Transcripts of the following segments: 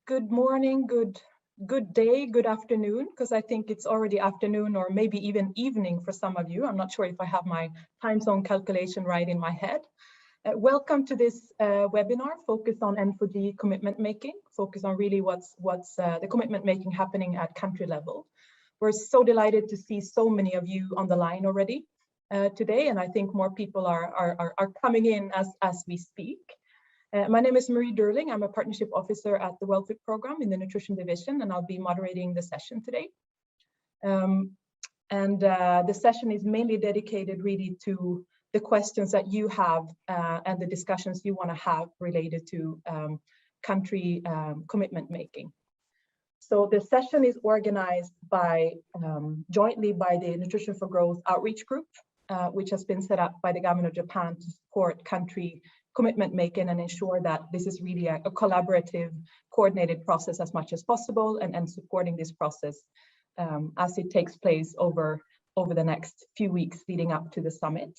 Good morning, good day, good afternoon, because I think it's already afternoon or maybe even evening for some of you. I'm not sure if I have my time zone calculation right in my head. Welcome to this webinar focused on N4G commitment making, focused on really what's the commitment making happening at country level. We're so delighted to see so many of you on the line already today, and I think more people are coming in as we speak. My name is Marie Durling. I'm a partnership officer at the WellFit program in the nutrition division, and I'll be moderating the session today. The session is mainly dedicated really to the questions that you have and the discussions you want to have related to country commitment making. So the session is organized by jointly by the Nutrition for Growth outreach group, which has been set up by the government of Japan to support country commitment making and ensure that this is really a collaborative, coordinated process as much as possible, and supporting this process as it takes place over the next few weeks leading up to the summit.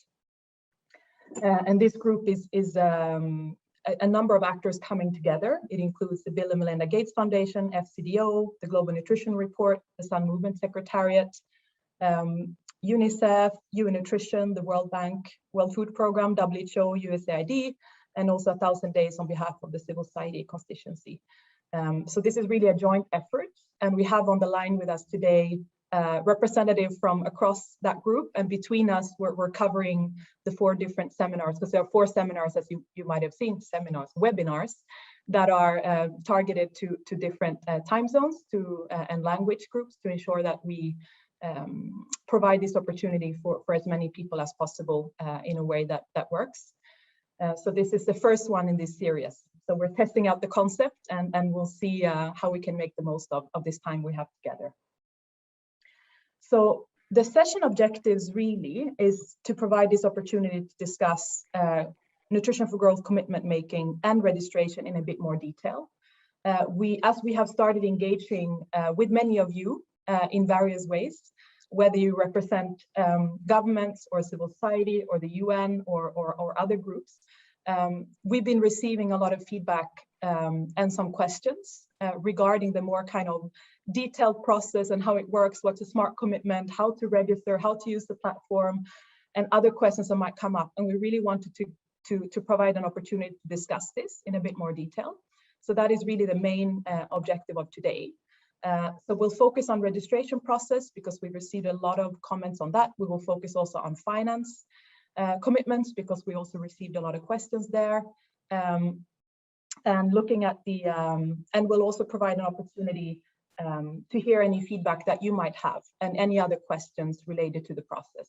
And this group is a number of actors coming together. It includes the Bill and Melinda Gates Foundation, FCDO, the Global Nutrition Report, the Sun Movement Secretariat, UNICEF, UN Nutrition, the World Bank, World Food Program, WHO, USAID, and also 1,000 Days on behalf of the civil society constituency. So this is really a joint effort, and we have on the line with us today representative from across that group, and between us we're covering the 4 different seminars, because there are 4 seminars, as you might have seen, webinars that are targeted to different time zones and language groups to ensure that we provide this opportunity for as many people as possible in a way that works. So this is the first one in this series. So we're testing out the concept, and we'll see how we can make the most of this time we have together. So the session objectives really is to provide this opportunity to discuss Nutrition for Growth commitment making and registration in a bit more detail. As we have started engaging with many of you in various ways, whether you represent governments or civil society or the UN or other groups. We've been receiving a lot of feedback and some questions regarding the more kind of detailed process and how it works, what's a smart commitment, how to register, how to use the platform, and other questions that might come up. And we really wanted to provide an opportunity to discuss this in a bit more detail. So that is really the main objective of today. So we'll focus on registration process because we've received a lot of comments on that. We will focus also on finance commitments because we also received a lot of questions there. And looking at the, and we'll also provide an opportunity to hear any feedback that you might have and any other questions related to the process.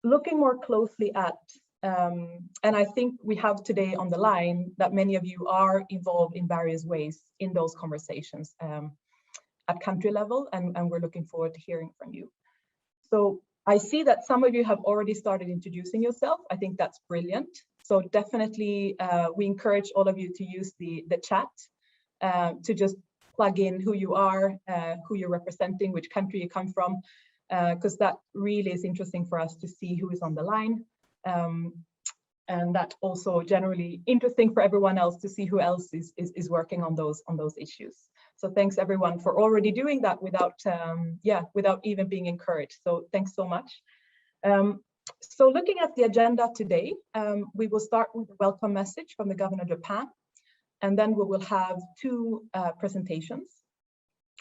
Looking more closely at, and I think we have today on the line that many of you are involved in various ways in those conversations at country level, and we're looking forward to hearing from you. So I see that some of you have already started introducing yourself. I think that's brilliant. So definitely we encourage all of you to use the chat to just plug in who you are, who you're representing, which country you come from, because that really is interesting for us to see who is on the line. And that also generally interesting for everyone else to see who else is working on those issues. So thanks everyone for already doing that without even being encouraged. So thanks so much. So looking at the agenda today, we will start with a welcome message from the Governor of Japan, and then we will have 2 presentations.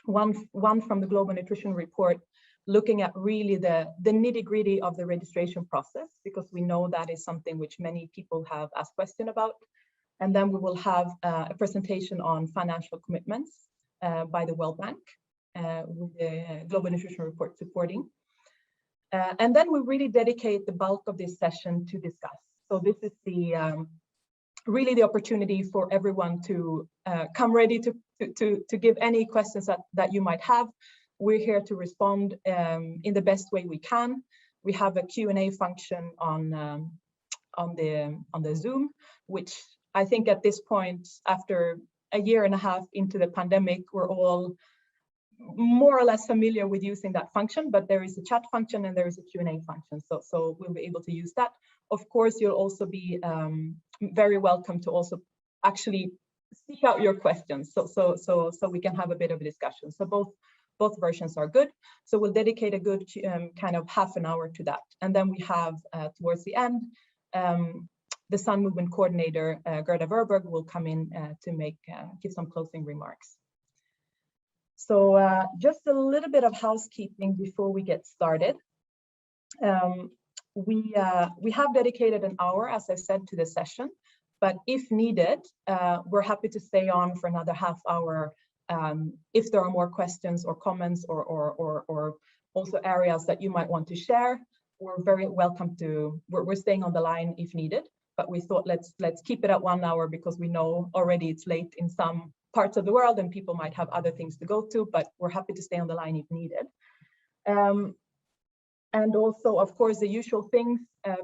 One from the Global Nutrition Report, looking at really the nitty-gritty of the registration process, because we know that is something which many people have asked questions about. And then we will have a presentation on financial commitments by the World Bank, with the Global Nutrition Report supporting. And then we really dedicate the bulk of this session to discuss. So this is the really the opportunity for everyone to come ready to give any questions that you might have. We're here to respond in the best way we can. We have a Q&A function on the Zoom, which I think at this point, after a year and a half into the pandemic, we're all more or less familiar with using that function, but there is a chat function and there is a Q&A function. So we'll be able to use that. Of course, you'll also be very welcome to also actually seek out your questions so we can have a bit of a discussion. So both versions are good. So we'll dedicate a good kind of half an hour to that. And then we have towards the end, the Sun Movement coordinator, Gerda Verberg, will come in to give some closing remarks. So just a little bit of housekeeping before we get started. We have dedicated an hour, as I said, to the session, but if needed, we're happy to stay on for another half hour if there are more questions or comments or also areas that you might want to share. We're very welcome to, we're staying on the line if needed, but we thought let's keep it at 1 hour because we know already it's late in some parts of the world and people might have other things to go to, but we're happy to stay on the line if needed. And also, of course, the usual things,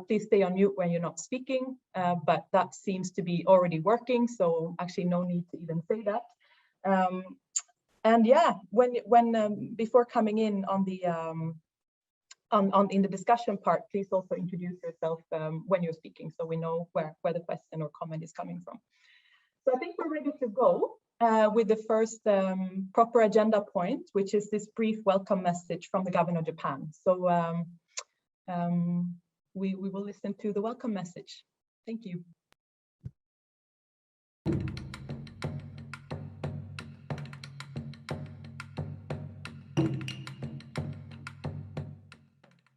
please stay on mute when you're not speaking, but that seems to be already working, so actually no need to even say that. And yeah, before coming in on the in the discussion part, please also introduce yourself when you're speaking, so we know where the question or comment is coming from. So I think we're ready to go with the first proper agenda point, which is this brief welcome message from the Governor of Japan. So we will listen to the welcome message. Thank you.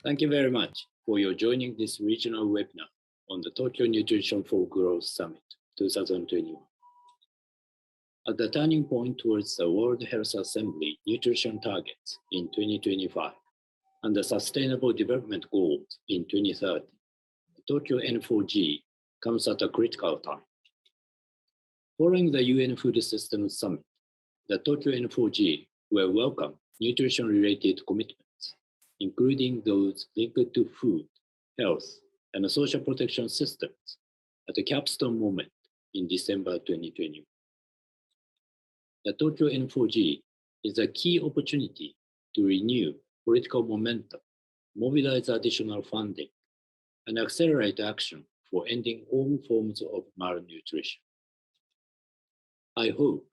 Thank you very much for your joining this regional webinar on the Tokyo Nutrition for Growth Summit 2021. At the turning point towards the World Health Assembly nutrition targets in 2025 and the Sustainable Development Goals in 2030, the Tokyo N4G comes at a critical time. Following the UN Food Systems Summit, the Tokyo N4G will welcome nutrition-related commitments, including those linked to food, health, and social protection systems at the capstone moment in December 2021. The Tokyo N4G is a key opportunity to renew political momentum, mobilize additional funding, and accelerate action for ending all forms of malnutrition. I hope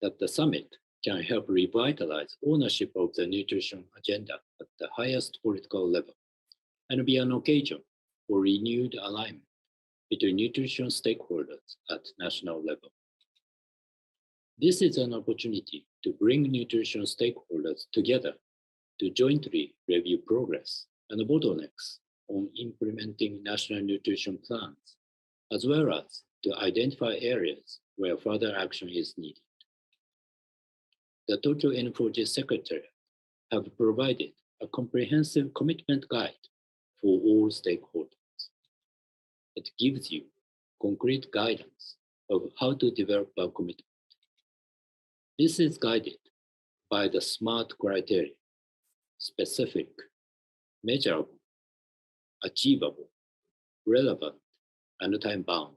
that the summit can help revitalize ownership of the nutrition agenda at the highest political level and be an occasion for renewed alignment between nutrition stakeholders at national level. This is an opportunity to bring nutrition stakeholders together to jointly review progress and bottlenecks on implementing national nutrition plans, as well as to identify areas where further action is needed. The Tokyo N4G Secretariat have provided a comprehensive commitment guide for all stakeholders. It gives you concrete guidance of how to develop a commitment. This is guided by the SMART criteria: specific, measurable, achievable, relevant, and time-bound.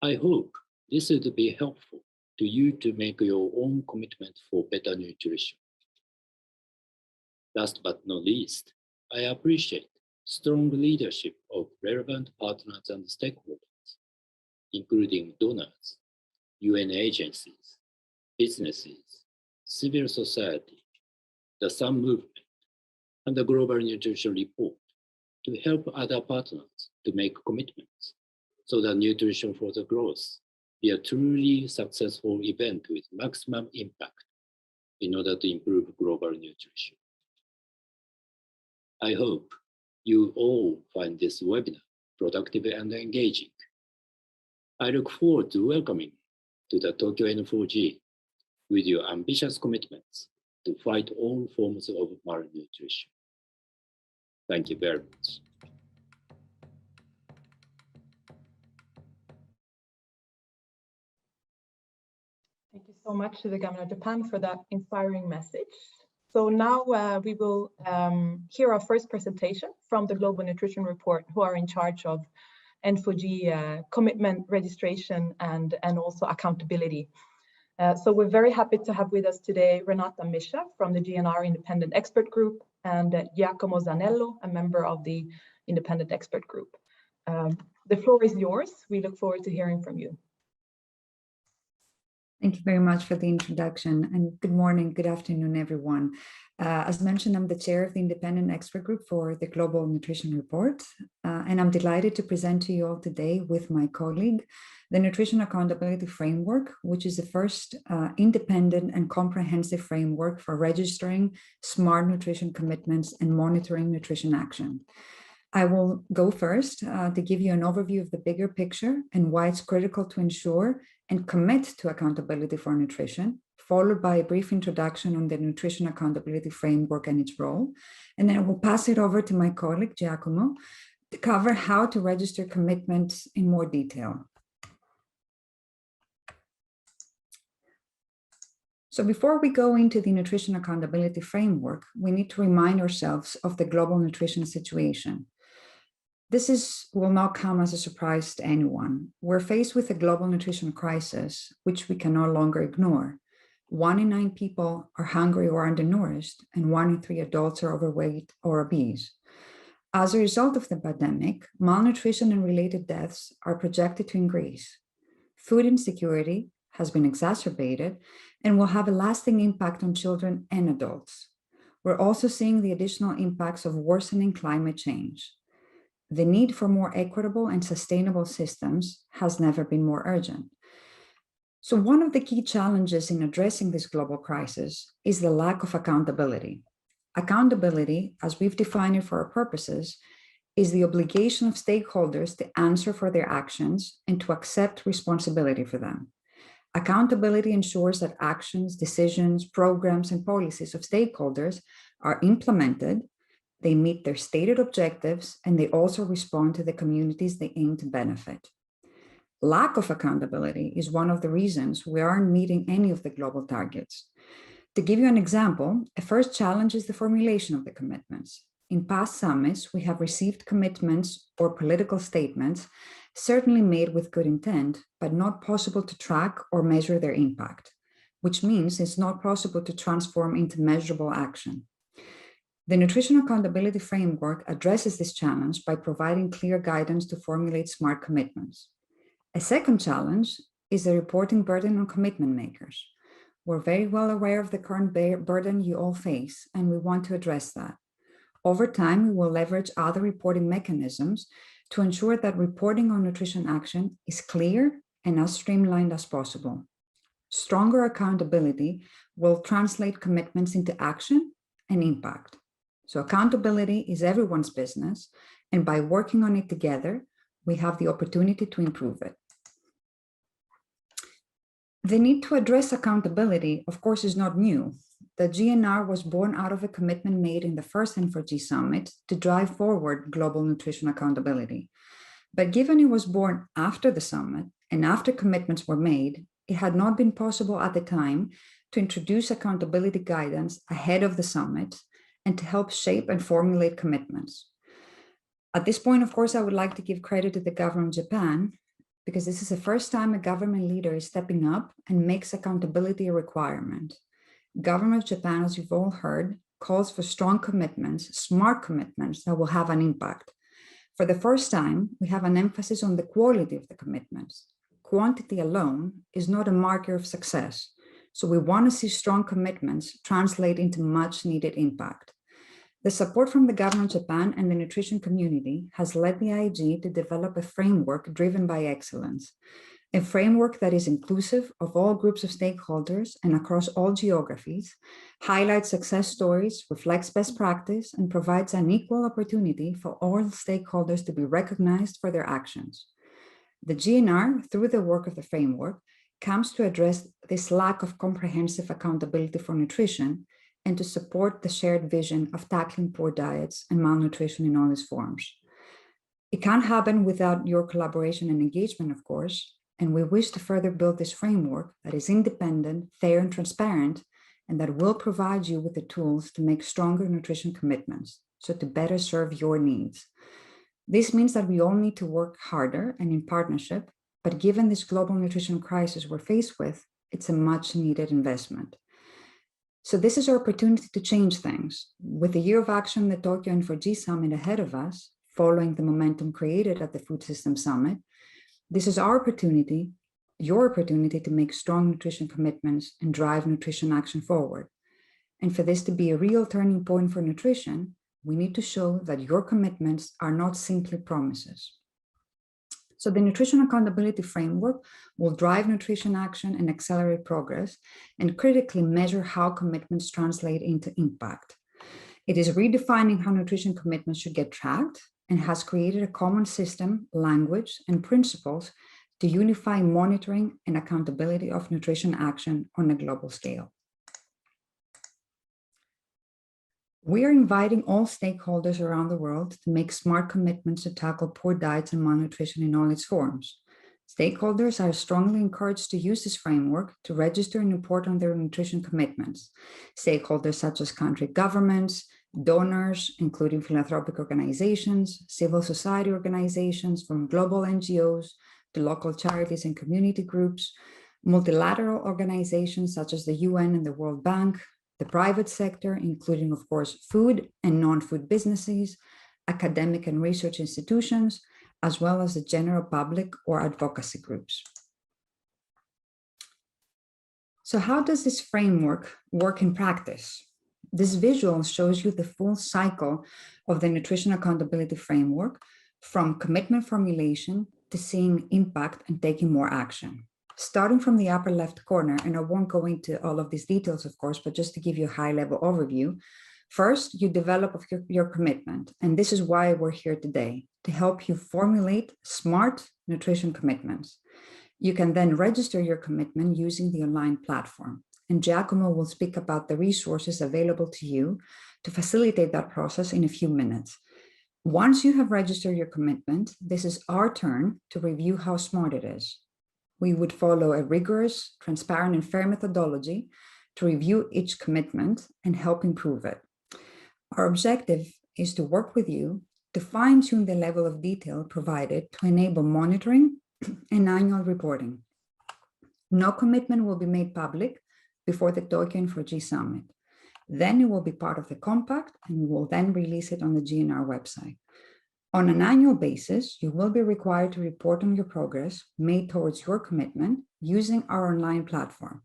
I hope this will be helpful to you to make your own commitment for better nutrition. Last but not least, I appreciate strong leadership of relevant partners and stakeholders, including donors, UN agencies, businesses, civil society, the Sun Movement, and the Global Nutrition Report to help other partners to make commitments so that Nutrition for the Growth be a truly successful event with maximum impact in order to improve global nutrition. I hope you all find this webinar productive and engaging. I look forward to welcoming you to the Tokyo N4G with your ambitious commitments to fight all forms of malnutrition. Thank you very much. Thank you so much to the Governor of Japan for that inspiring message. So now we will hear our first presentation from the Global Nutrition Report, who are in charge of N4G commitment, registration, and also accountability. So we're very happy to have with us today Renata Mischa from the GNR Independent Expert Group and Giacomo Zanello, a member of the Independent Expert Group. The floor is yours. We look forward to hearing from you. Thank you very much for the introduction, and good morning, good afternoon, everyone. As mentioned, I'm the chair of the Independent Expert Group for the Global Nutrition Report, and I'm delighted to present to you all today with my colleague, the Nutrition Accountability Framework, which is the first independent and comprehensive framework for registering smart nutrition commitments and monitoring nutrition action. I will go first to give you an overview of the bigger picture and why it's critical to ensure and commit to accountability for nutrition, followed by a brief introduction on the Nutrition Accountability Framework and its role. And then I will pass it over to my colleague, Giacomo, to cover how to register commitments in more detail. So before we go into the Nutrition Accountability Framework, we need to remind ourselves of the global nutrition situation. This will not come as a surprise to anyone. We're faced with a global nutrition crisis, which we can no longer ignore. 1 in 9 people are hungry or undernourished, and 1 in 3 adults are overweight or obese. As a result of the pandemic, malnutrition and related deaths are projected to increase. Food insecurity has been exacerbated and will have a lasting impact on children and adults. We're also seeing the additional impacts of worsening climate change. The need for more equitable and sustainable systems has never been more urgent. So one of the key challenges in addressing this global crisis is the lack of accountability. Accountability, as we've defined it for our purposes, is the obligation of stakeholders to answer for their actions and to accept responsibility for them. Accountability ensures that actions, decisions, programs, and policies of stakeholders are implemented, they meet their stated objectives, and they also respond to the communities they aim to benefit. Lack of accountability is one of the reasons we aren't meeting any of the global targets. To give you an example, a first challenge is the formulation of the commitments. In past summits, we have received commitments or political statements, certainly made with good intent, but not possible to track or measure their impact, which means it's not possible to transform into measurable action. The Nutrition Accountability Framework addresses this challenge by providing clear guidance to formulate smart commitments. A second challenge is the reporting burden on commitment makers. We're very well aware of the current burden you all face, and we want to address that. Over time, we will leverage other reporting mechanisms to ensure that reporting on nutrition action is clear and as streamlined as possible. Stronger accountability will translate commitments into action and impact. So accountability is everyone's business, and by working on it together, we have the opportunity to improve it. The need to address accountability, of course, is not new. The GNR was born out of a commitment made in the first N4G Summit to drive forward global nutrition accountability. But given it was born after the summit and after commitments were made, it had not been possible at the time to introduce accountability guidance ahead of the summit and to help shape and formulate commitments. At this point, of course, I would like to give credit to the government of Japan, because this is the first time a government leader is stepping up and makes accountability a requirement. Government of Japan, as you've all heard, calls for strong commitments, smart commitments that will have an impact. For the first time, we have an emphasis on the quality of the commitments. Quantity alone is not a marker of success. So we want to see strong commitments translate into much needed impact. The support from the government of Japan and the nutrition community has led the IAG to develop a framework driven by excellence, a framework that is inclusive of all groups of stakeholders and across all geographies, highlights success stories, reflects best practice, and provides an equal opportunity for all stakeholders to be recognized for their actions. The GNR, through the work of the framework, comes to address this lack of comprehensive accountability for nutrition and to support the shared vision of tackling poor diets and malnutrition in all its forms. It can't happen without your collaboration and engagement, of course, and we wish to further build this framework that is independent, fair, and transparent, and that will provide you with the tools to make stronger nutrition commitments, so to better serve your needs. This means that we all need to work harder and in partnership, but given this global nutrition crisis we're faced with, it's a much needed investment. So this is our opportunity to change things. With the year of action, the Tokyo N4G Summit ahead of us, following the momentum created at the Food Systems Summit, this is our opportunity your opportunity to make strong nutrition commitments and drive nutrition action forward. And for this to be a real turning point for nutrition, we need to show that your commitments are not simply promises. So the Nutrition Accountability Framework will drive nutrition action and accelerate progress, and critically measure how commitments translate into impact. It is redefining how nutrition commitments should get tracked, and has created a common system, language, and principles to unify monitoring and accountability of nutrition action on a global scale. We are inviting all stakeholders around the world to make smart commitments to tackle poor diets and malnutrition in all its forms. Stakeholders are strongly encouraged to use this framework to register and report on their nutrition commitments. Stakeholders such as country governments, donors, including philanthropic organizations, civil society organizations, from global NGOs to local charities and community groups, multilateral organizations such as the UN and the World Bank, the private sector, including, of course, food and non-food businesses, academic and research institutions, as well as the general public or advocacy groups. So how does this framework work in practice? This visual shows you the full cycle of the Nutrition Accountability Framework, from commitment formulation to seeing impact and taking more action. Starting from the upper left corner, and I won't go into all of these details, of course, but just to give you a high-level overview, first, you develop your commitment, and this is why we're here today, to help you formulate smart nutrition commitments. You can then register your commitment using the online platform, and Giacomo will speak about the resources available to you to facilitate that process in a few minutes. Once you have registered your commitment, this is our turn to review how smart it is. We would follow a rigorous, transparent, and fair methodology to review each commitment and help improve it. Our objective is to work with you to fine-tune the level of detail provided to enable monitoring and annual reporting. No commitment will be made public before the Tokyo N4G Summit. Then it will be part of the compact, and we will then release it on the GNR website. On an annual basis, you will be required to report on your progress made towards your commitment using our online platform.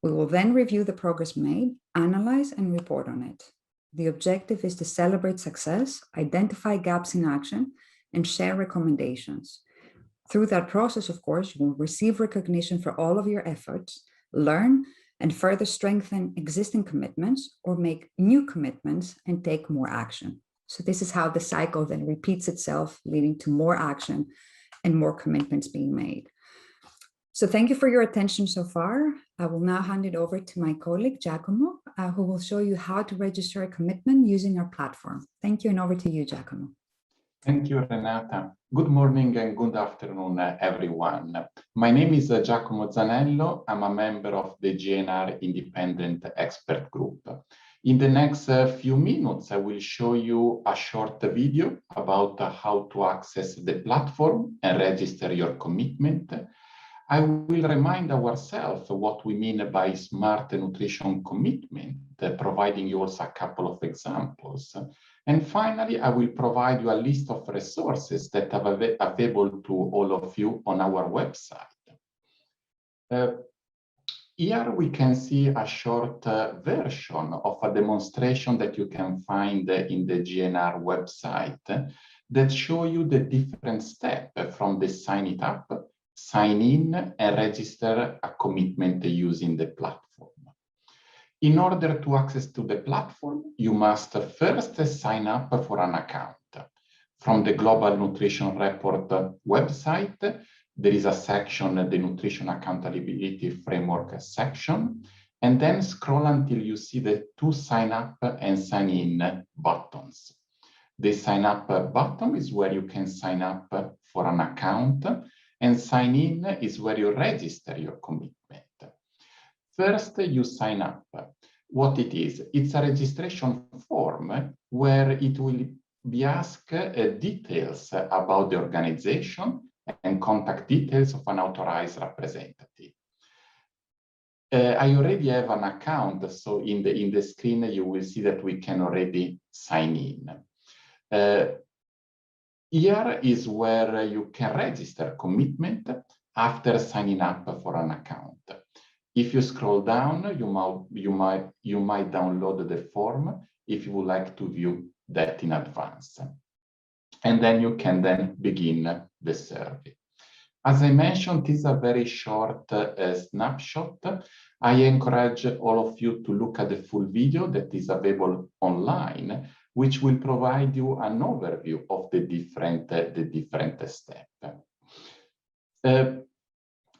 We will then review the progress made, analyze, and report on it. The objective is to celebrate success, identify gaps in action, and share recommendations. Through that process, of course, you will receive recognition for all of your efforts, learn and further strengthen existing commitments, or make new commitments and take more action. So this is how the cycle then repeats itself, leading to more action and more commitments being made. So thank you for your attention so far. I will now hand it over to my colleague, Giacomo, who will show you how to register a commitment using our platform. Thank you, and over to you, Giacomo. Thank you, Renata. Good morning and good afternoon, everyone. My name is Giacomo Zanello. I'm a member of the GNR Independent Expert Group. In the next few minutes, I will show you a short video about how to access the platform and register your commitment. I will remind ourselves what we mean by smart nutrition commitment, providing you also a couple of examples. And finally, I will provide you a list of resources that are available to all of you on our website. Here we can see a short version of a demonstration that you can find in the GNR website that show you the different steps from the sign it up, sign in, and register a commitment using the platform. In order to access to the platform, you must first sign up for an account. From the Global Nutrition Report website, there is a section, the Nutrition Accountability Framework section, and then scroll until you see the two sign up and sign in buttons. The sign up button is where you can sign up for an account, and sign in is where you register your commitment. First, you sign up. What it is? It's a registration form where it will be asked details about the organization and contact details of an authorized representative. I already have an account, so in the screen you will see that we can already sign in. Here is where you can register commitment. after signing up for an account. If you scroll down, you might download the form if you would like to view that in advance. And then you can then begin the survey. As I mentioned, this is a very short snapshot. I encourage all of you to look at the full video that is available online, which will provide you an overview of the different steps.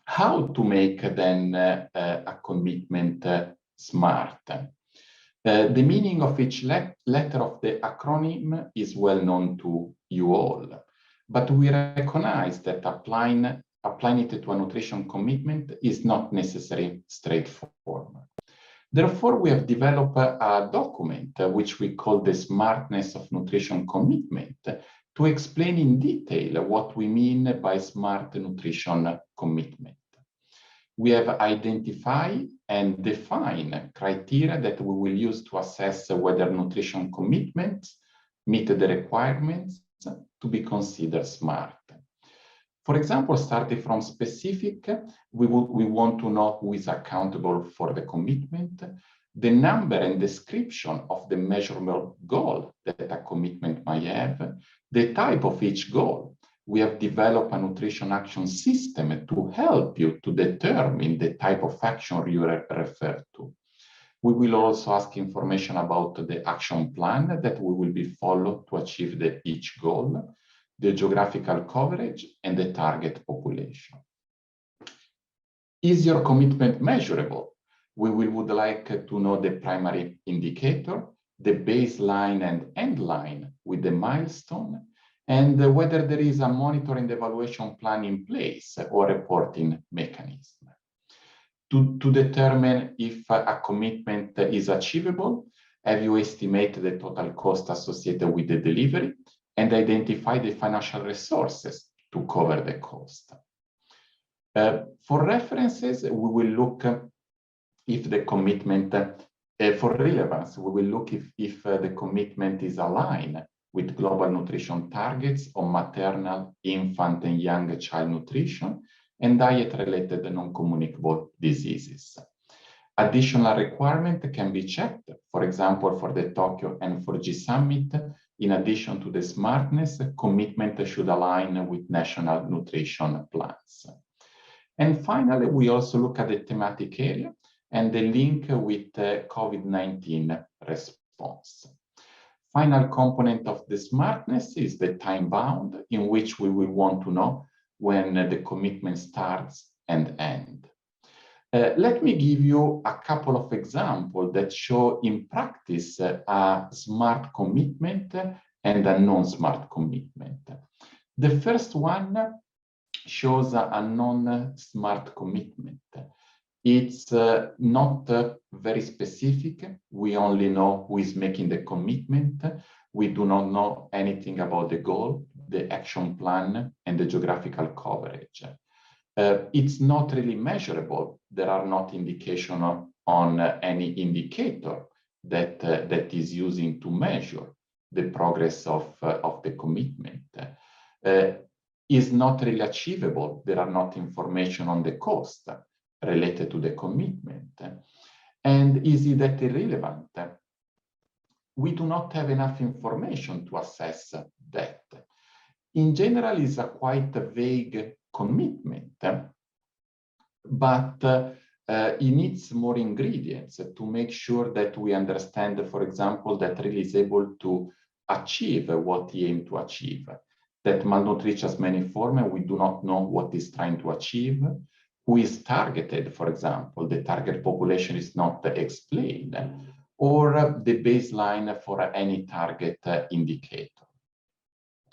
How to make then a commitment smart? The meaning of each letter of the acronym is well known to you all, but we recognize that applying it to a nutrition commitment is not necessarily straightforward. Therefore, we have developed a document which we call the Smartness of Nutrition Commitment to explain in detail what we mean by smart nutrition commitment. We have identified and defined criteria that we will use to assess whether nutrition commitments meet the requirements to be considered smart. For example, starting from specific, we want to know who is accountable for the commitment, the number and description of the measurable goal that a commitment might have, the type of each goal. We have developed a nutrition action system to help you to determine the type of action you refer to. We will also ask information about the action plan that we will be followed to achieve each goal, the geographical coverage, and the target population. Is your commitment measurable? We would like to know the primary indicator, the baseline and end line with the milestone, and whether there is a monitoring evaluation plan in place or reporting mechanism. To determine if a commitment is achievable, have you estimated the total cost associated with the delivery and identify the financial resources to cover the cost? For references, we will look if the commitment, for relevance, we will look if the commitment is aligned with global nutrition targets on maternal, infant, and young child nutrition and diet-related non-communicable diseases. Additional requirements can be checked, for example, for the Tokyo N4G Summit. In addition to the smartness, commitment should align with national nutrition plans. And finally, we also look at the thematic area and the link with the COVID-19 response. Final component of the smartness is the time bound, in which we will want to know when the commitment starts and ends. Let me give you a couple of examples that show in practice a smart commitment and a non-smart commitment. The first one shows a non-smart commitment. It's not very specific. We only know who is making the commitment. We do not know anything about the goal, the action plan, and the geographical coverage. It's not really measurable. There are not indications on any indicator that is using to measure the progress of the commitment. Is not really achievable. There are not information on the cost related to the commitment. And is it that irrelevant? We do not have enough information to assess that. In general, it's a quite vague commitment, but it needs more ingredients to make sure that we understand, for example, that really is able to achieve what he aims to achieve. That malnutrition has many forms, we do not know what is trying to achieve. Who is targeted, for example, the target population is not explained, or the baseline for any target indicator.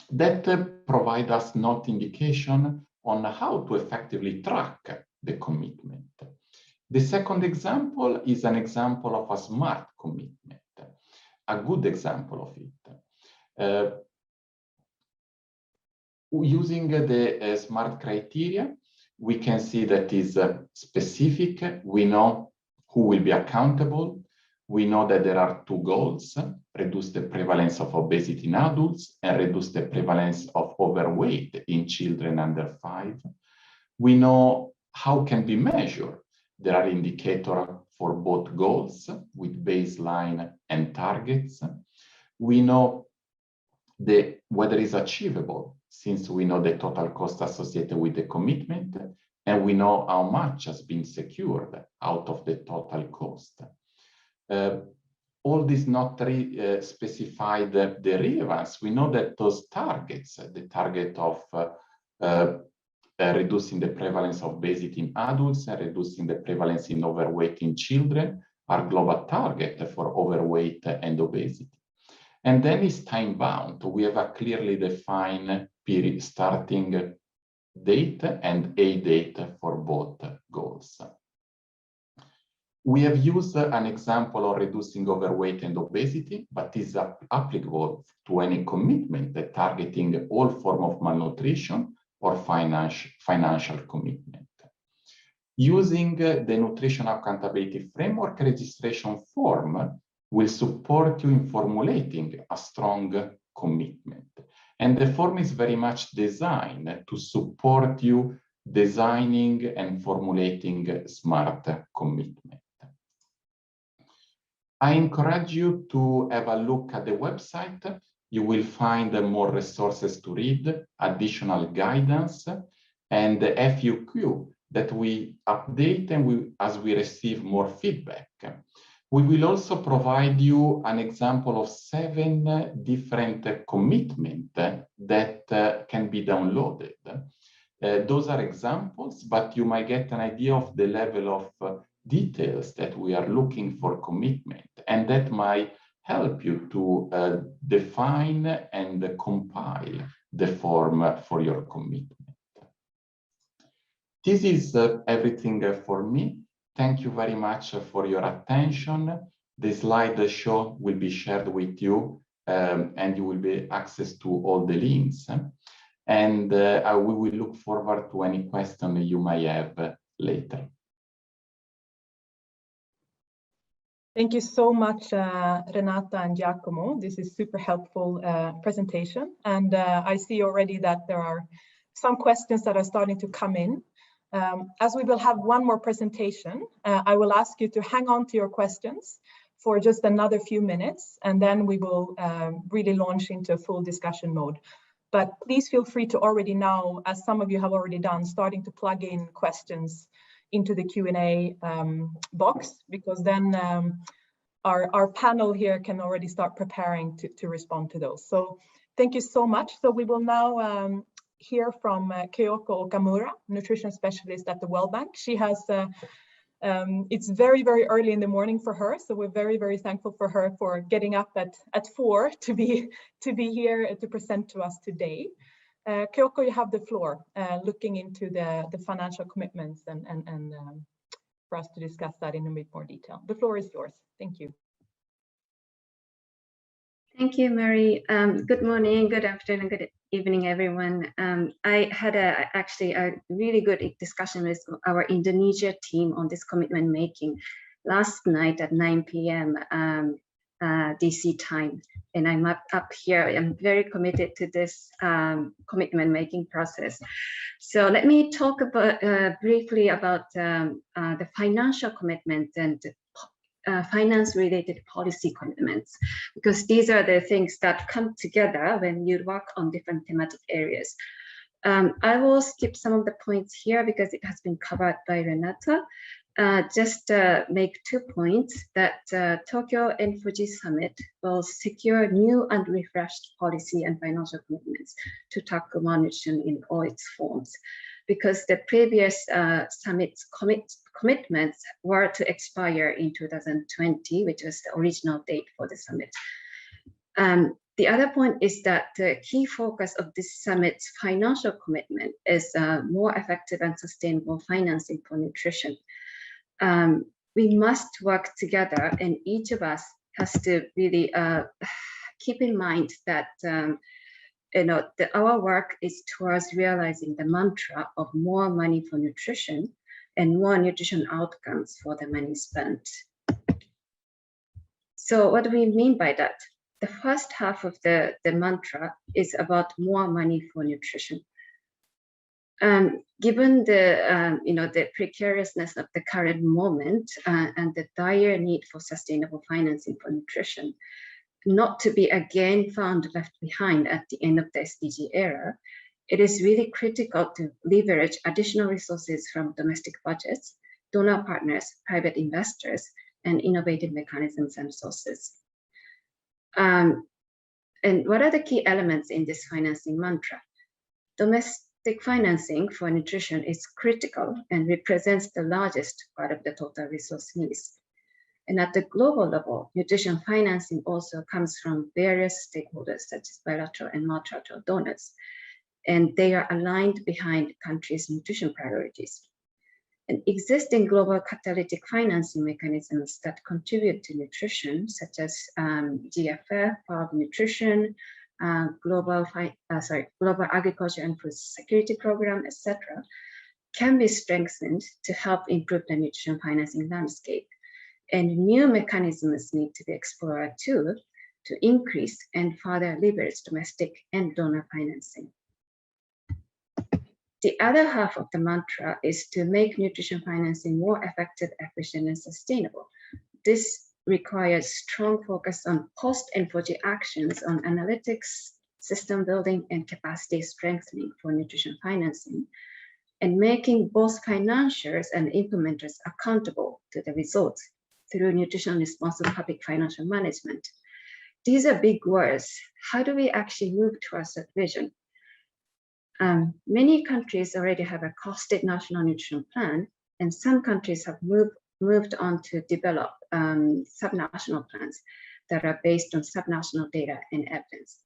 That provides us not indication on how to effectively track the commitment. The second example is an example of a smart commitment, a good example of it. Using the SMART criteria, we can see that is specific. We know who will be accountable. We know that there are two goals: reduce the prevalence of obesity in adults and reduce the prevalence of overweight in children under 5. We know how can be measured. There are indicators for both goals with baseline and targets. We know whether it's achievable, since we know the total cost associated with the commitment, and we know how much has been secured out of the total cost. All this not specified the relevance. We know that those targets, the target of reducing the prevalence of obesity in adults and reducing the prevalence in overweight in children, are global targets for overweight and obesity. And then it's time bound. We have a clearly defined period starting date and a date for both goals. We have used an example of reducing overweight and obesity, but is applicable to any commitment that targeting all forms of malnutrition or financial commitment. Using the Nutrition Accountability Framework registration form will support you in formulating a strong commitment. And the form is very much designed to support you designing and formulating smart commitment. I encourage you to have a look at the website. You will find more resources to read, additional guidance, and the FAQ that we update and as we receive more feedback. We will also provide you an example of 7 different commitments that can be downloaded. Those are examples, but you might get an idea of the level of details that we are looking for commitment, and that might help you to define and compile the form for your commitment. This is everything for me. Thank you very much for your attention. The slideshow will be shared with you, and you will be access to all the links. And we will look forward to any question you may have later. Thank you so much, Renata and Giacomo. This is super helpful presentation. And I see already that there are some questions that are starting to come in. As we will have one more presentation, I will ask you to hang on to your questions for just another few minutes, and then we will really launch into a full discussion mode. But please feel free to already now, as some of you have already done, starting to plug in questions into the Q&A box, because then our panel here can already start preparing to respond to those. So thank you so much. So we will now hear from Kyoko Okamura, nutrition specialist at the World Bank. She has, it's very, very early in the morning for her. So we're very, very thankful for her for getting up at 4 to be here to present to us today. Kyoko, you have the floor, looking into the financial commitments and for us to discuss that in a bit more detail. The floor is yours. Thank you. Thank you, Mary. Good morning, good afternoon, good evening, everyone. I had actually a really good discussion with our Indonesia team on this commitment making last night at 9 p.m. DC time. And I'm up here. I'm very committed to this commitment making process. So let me talk about briefly about the financial commitment and finance related policy commitments, because these are the things that come together when you work on different thematic areas. I will skip some of the points here because it has been covered by Renata. Just make 2 points that Tokyo N4G Summit will secure new and refreshed policy and financial commitments to tackle malnutrition in all its forms, because the previous summit's commitments were to expire in 2020, which was the original date for the summit. The other point is that the key focus of this summit's financial commitment is more effective and sustainable financing for nutrition. We must work together, and each of us has to really keep in mind that our work is towards realizing the mantra of more money for nutrition and more nutrition outcomes for the money spent. So what do we mean by that? The first half of the mantra is about more money for nutrition. Given the the precariousness of the current moment and the dire need for sustainable financing for nutrition, not to be again found left behind at the end of the SDG era, it is really critical to leverage additional resources from domestic budgets, donor partners, private investors, and innovative mechanisms and sources. And what are the key elements in this financing mantra? Domestic financing for nutrition is critical and represents the largest part of the total resource needs. And at the global level, nutrition financing also comes from various stakeholders such as bilateral and multilateral donors, and they are aligned behind countries' nutrition priorities. And existing global catalytic financing mechanisms that contribute to nutrition, such as GFF, Power of Nutrition, Global Agriculture and Food Security Program, etc., can be strengthened to help improve the nutrition financing landscape. And new mechanisms need to be explored too, to increase and further leverage domestic and donor financing. The other half of the mantra is to make nutrition financing more effective, efficient, and sustainable. This requires strong focus on post-N4G actions on analytics, system building, and capacity strengthening for nutrition financing, and making both financiers and implementers accountable to the results through nutrition responsible public financial management. These are big words. How do we actually move towards that vision? Many countries already have a costed national nutrition plan, and some countries have moved on to develop subnational plans that are based on subnational data and evidence.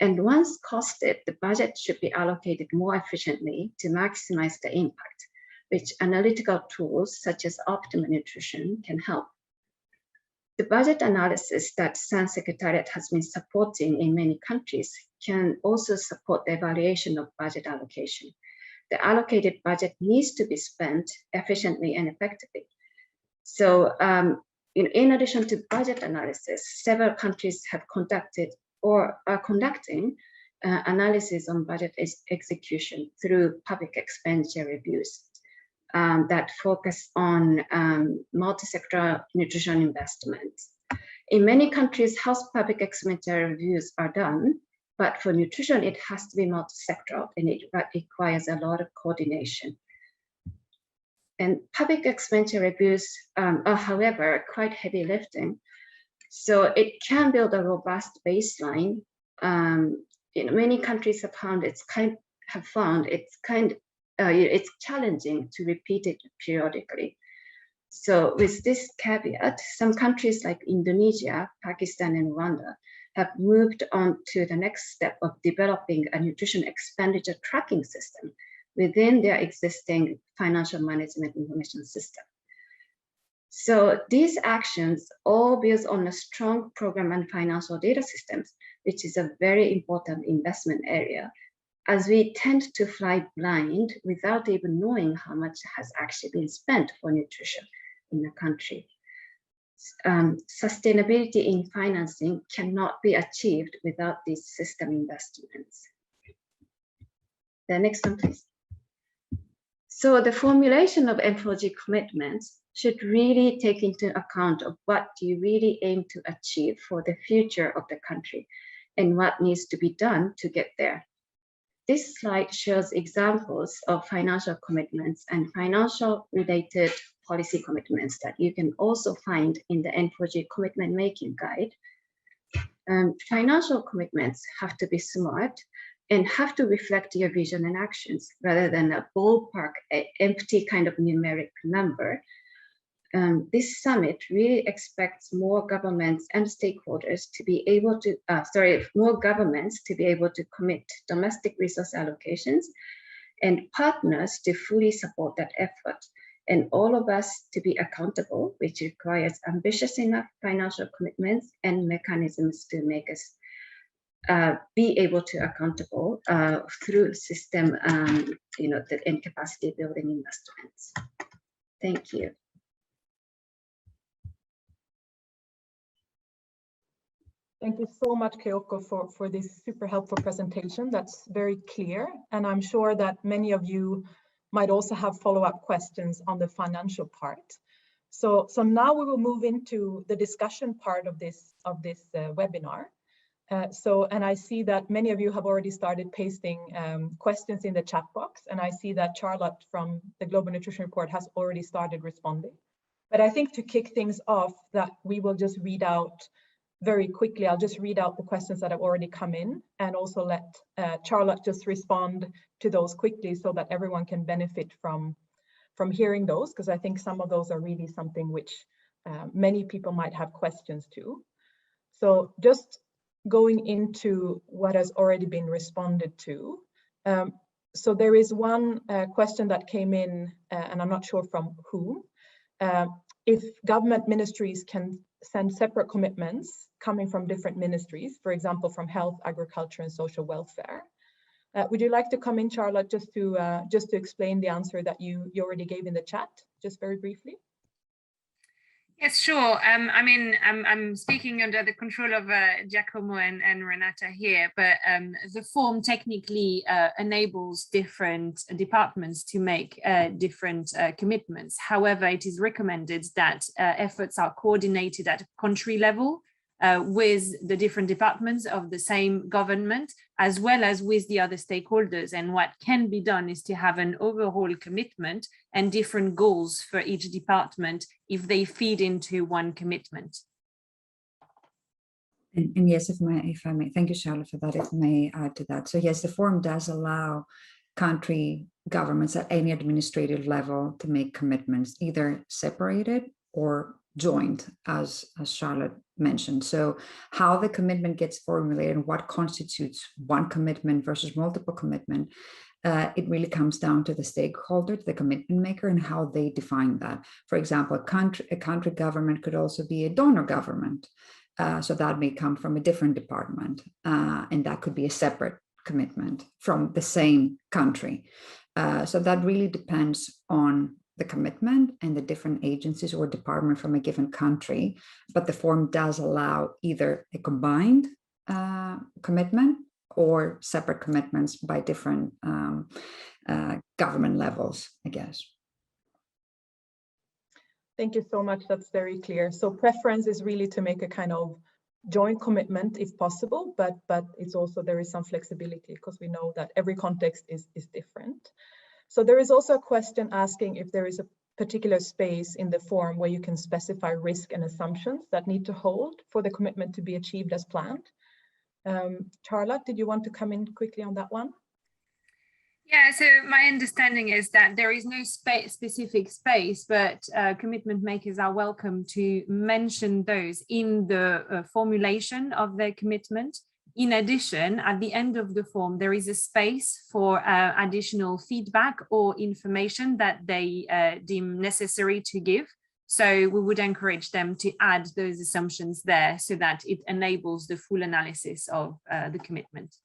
And once costed, the budget should be allocated more efficiently to maximize the impact, which analytical tools such as Optimal Nutrition can help. The budget analysis that SAN Secretariat has been supporting in many countries can also support the evaluation of budget allocation. The allocated budget needs to be spent efficiently and effectively. So in addition to budget analysis, several countries have conducted or are conducting analysis on budget execution through public expenditure reviews that focus on multi-sectoral nutrition investments. In many countries, health public expenditure reviews are done, but for nutrition, it has to be multi-sectoral, and it requires a lot of coordination. And public expenditure reviews are, however, quite heavy lifting. So it can build a robust baseline. Many countries have found it's challenging to repeat it periodically. So with this caveat, some countries like Indonesia, Pakistan, and Rwanda have moved on to the next step of developing a nutrition expenditure tracking system within their existing financial management information system. So these actions all build on a strong program and financial data systems, which is a very important investment area, as we tend to fly blind without even knowing how much has actually been spent for nutrition in the country. Sustainability in financing cannot be achieved without these system investments. The next one, please. So the formulation of N4G commitments should really take into account of what you really aim to achieve for the future of the country and what needs to be done to get there. This slide shows examples of financial commitments and financial related policy commitments that you can also find in the N4G commitment making guide. Financial commitments have to be smart and have to reflect your vision and actions rather than a ballpark, empty kind of numeric number. This summit really expects more governments and stakeholders to be able to, more governments to be able to commit domestic resource allocations and partners to fully support that effort, and all of us to be accountable, which requires ambitious enough financial commitments and mechanisms to make us be able to accountable through system, and capacity building investments. Thank you. Thank you so much, Kyoko, for this super helpful presentation. That's very clear. And I'm sure that many of you might also have follow-up questions on the financial part. So now we will move into the discussion part of this webinar. And I see that many of you have already started pasting questions in the chat box. And I see that Charlotte from the Global Nutrition Report has already started responding. But I think to kick things off, that we will just read out very quickly. I'll just read out the questions that have already come in and also let Charlotte just respond to those quickly so that everyone can benefit from hearing those, because I think some of those are really something which many people might have questions to. So just going into what has already been responded to. So there is one question that came in, and I'm not sure from whom. If government ministries can send separate commitments coming from different ministries, for example, from health, agriculture, and social welfare. Would you like to come in, Charlotte, just to explain the answer that you already gave in the chat, just very briefly? Yes, sure. I mean, I'm speaking under the control of Giacomo and Renata here, but the form technically enables different departments to make different commitments. However, it is recommended that efforts are coordinated at country level with the different departments of the same government, as well as with the other stakeholders. And what can be done is to have an overall commitment and different goals for each department if they feed into one commitment. And yes, if I may, thank you, Charlotte, for that, if I may add to that. So yes, the form does allow country governments at any administrative level to make commitments, either separated or joint, as Charlotte mentioned. So how the commitment gets formulated and what constitutes one commitment versus multiple commitment, it really comes down to the stakeholder, to the commitment maker, and how they define that. For example, a country government could also be a donor government. So that may come from a different department, and that could be a separate commitment from the same country. So that really depends on the commitment and the different agencies or department from a given country, but the form does allow either a combined commitment or separate commitments by different government levels, I guess. Thank you so much. That's very clear. So preference is really to make a kind of joint commitment if possible, but it's also, there is some flexibility because we know that every context is different. So there is also a question asking if there is a particular space in the form where you can specify risk and assumptions that need to hold for the commitment to be achieved as planned. Charlotte, did you want to come in quickly on that one? Yeah, so my understanding is that there is no specific space, but commitment makers are welcome to mention those in the formulation of their commitment. In addition, at the end of the form, there is a space for additional feedback or information that they deem necessary to give. So we would encourage them to add those assumptions there so that it enables the full analysis of the commitment.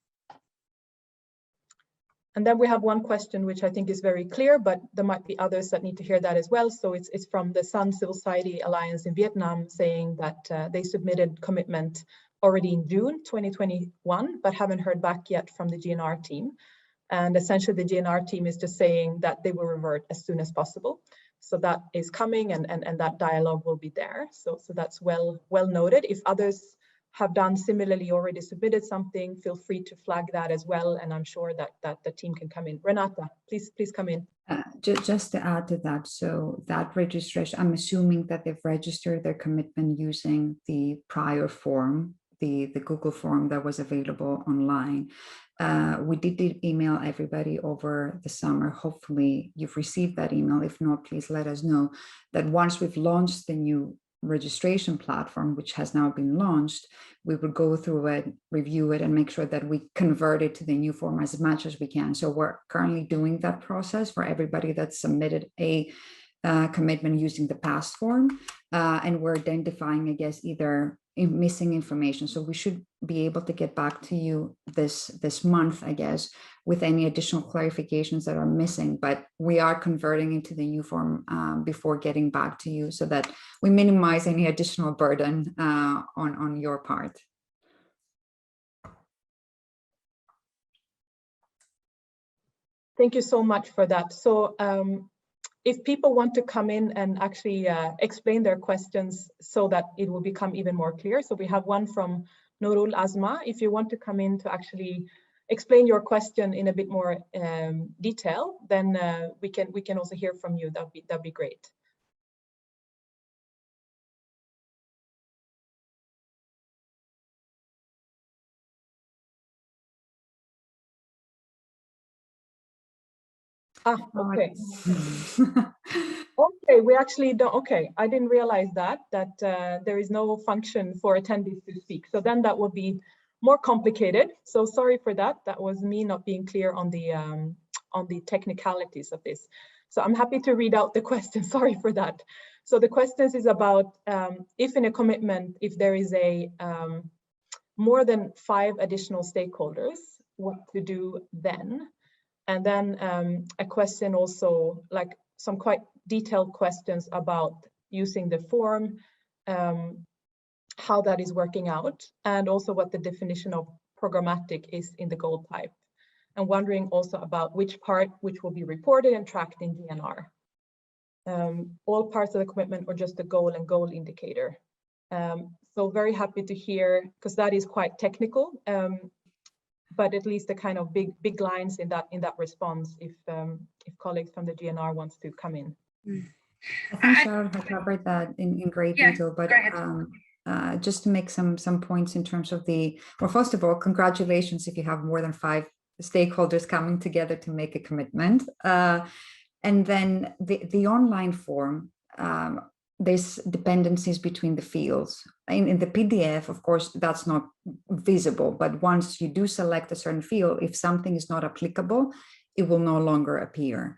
And then we have one question, which I think is very clear, but there might be others that need to hear that as well. So it's from the Sun Civil Society Alliance in Vietnam, saying that they submitted commitment already in June 2021, but haven't heard back yet from the GNR team. And essentially the GNR team is just saying that they will revert as soon as possible. So that is coming and that dialogue will be there. So that's well noted. If others have done similarly already submitted something, feel free to flag that as well. And I'm sure that the team can come in. Renata, please come in. Just to add to that, so that registration, I'm assuming that they've registered their commitment using the prior form, the Google form that was available online. We did email everybody over the summer. Hopefully you've received that email. If not, please let us know that once we've launched the new registration platform, which has now been launched, we will go through it, review it, and make sure that we convert it to the new form as much as we can. So we're currently doing that process for everybody that submitted a commitment using the past form, and we're identifying, I guess, either missing information. So we should be able to get back to you this month, I guess, with any additional clarifications that are missing, but we are converting into the new form before getting back to you so that we minimize any additional burden on your part. Thank you so much for that. So if people want to come in and actually explain their questions so that it will become even more clear. So we have one from Nurul Azma. If you want to come in to actually explain your question in a bit more detail, then we can also hear from you. That'd be great. Ah, okay. Okay, we actually don't. Okay, I didn't realize that there is no function for attendees to speak. So then that would be more complicated. So sorry for that. That was me not being clear on the technicalities of this. So I'm happy to read out the question. Sorry for that. So the questions is about if in a commitment, if there is a more than 5 additional stakeholders, what to do then? And then a question also, like some quite detailed questions about using the form, how that is working out, and also what the definition of programmatic is in the goal type. And wondering also about which part which will be reported and tracked in GNR. All parts of the commitment or just the goal and goal indicator. So very happy to hear, because that is quite technical. But at least the kind of big lines in that response, if colleagues from the GNR wants to come in. I think Sharon had covered that in great detail, but just to make some points in terms of well, first of all, congratulations if you have more than 5 stakeholders coming together to make a commitment. And then the online form, there's dependencies between the fields. In the PDF, of course, that's not visible, but once you do select a certain field, if something is not applicable, it will no longer appear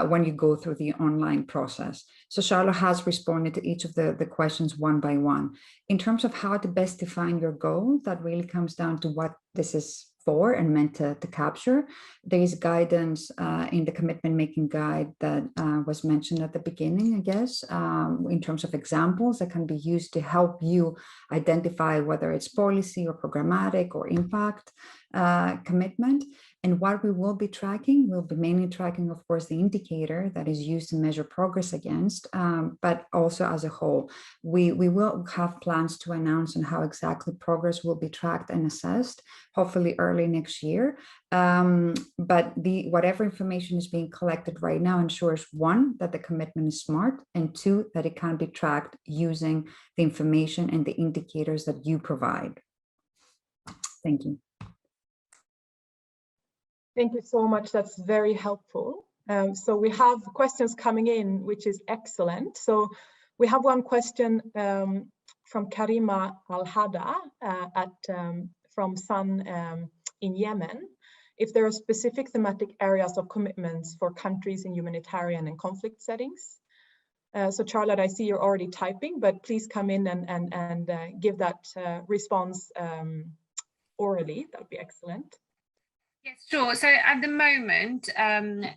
when you go through the online process. So Charlotte has responded to each of the questions one by one. In terms of how to best define your goal, that really comes down to what this is for and meant to capture. There is guidance in the commitment making guide that was mentioned at the beginning, I guess, in terms of examples that can be used to help you identify whether it's policy or programmatic or impact commitment. And what we will be tracking, we'll be mainly tracking, of course, the indicator that is used to measure progress against, but also as a whole. We will have plans to announce on how exactly progress will be tracked and assessed, hopefully early next year. But whatever information is being collected right now ensures, 1, that the commitment is smart, and 2, that it can be tracked using the information and the indicators that you provide. Thank you. Thank you so much. That's very helpful. So we have questions coming in, which is excellent. So we have one question from Karima Al-Hada from Sun in Yemen. If there are specific thematic areas of commitments for countries in humanitarian and conflict settings. So Charlotte, I see you're already typing, but please come in and give that response orally. That would be excellent. Yes, sure. So at the moment,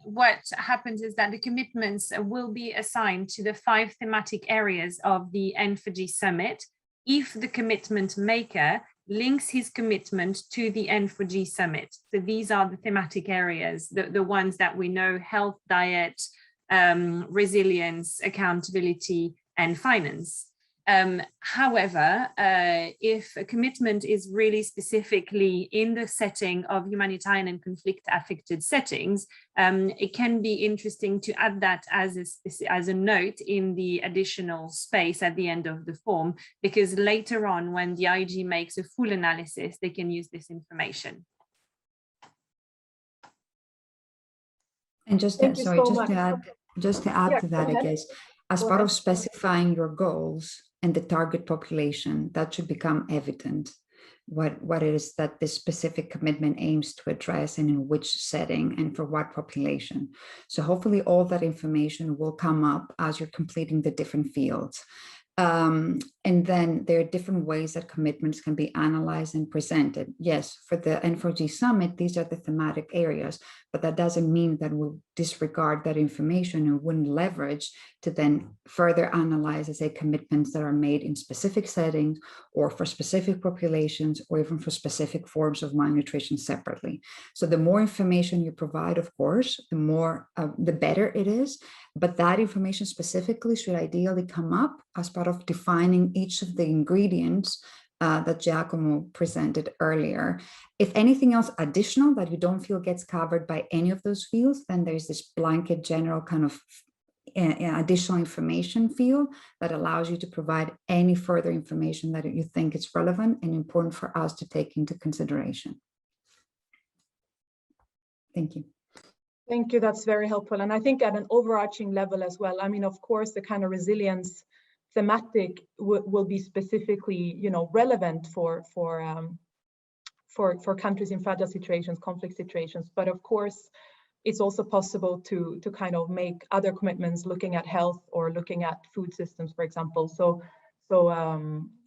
what happens is that the commitments will be assigned to the 5 thematic areas of the N4G Summit if the commitment maker links his commitment to the N4G Summit. So these are the thematic areas, the ones that we know: health, diet, resilience, accountability, and finance. However, if a commitment is really specifically in the setting of humanitarian and conflict-affected settings, it can be interesting to add that as a note in the additional space at the end of the form, because later on, when the IG makes a full analysis, they can use this information. And just to add to that, I guess, as part of specifying your goals and the target population, that should become evident what it is that this specific commitment aims to address and in which setting and for what population. So hopefully all that information will come up as you're completing the different fields. And then there are different ways that commitments can be analyzed and presented. Yes, for the N4G Summit, these are the thematic areas, but that doesn't mean that we'll disregard that information and wouldn't leverage to then further analyze, as say, commitments that are made in specific settings or for specific populations or even for specific forms of malnutrition separately. So the more information you provide, of course, the better it is. But that information specifically should ideally come up as part of defining each of the ingredients that Giacomo presented earlier. If anything else additional that you don't feel gets covered by any of those fields, then there's this blanket general kind of additional information field that allows you to provide any further information that you think is relevant and important for us to take into consideration. Thank you. Thank you, that's very helpful. And I think at an overarching level as well, I mean, of course, the kind of resilience thematic will be specifically, relevant for countries in fragile situations, conflict situations. But of course, it's also possible to kind of make other commitments looking at health or looking at food systems, for example.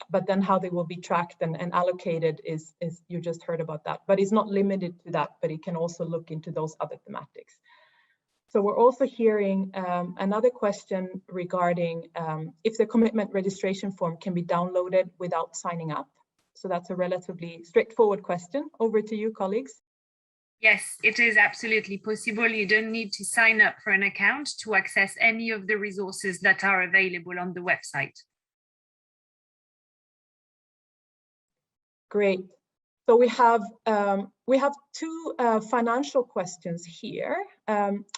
But then how they will be tracked and allocated is you just heard about that. But it's not limited to that, but it can also look into those other thematics. So we're also hearing another question regarding if the commitment registration form can be downloaded without signing up. So that's a relatively straightforward question. Over to you, colleagues. Yes, it is absolutely possible. You don't need to sign up for an account to access any of the resources that are available on the website. Great. So we have two financial questions here.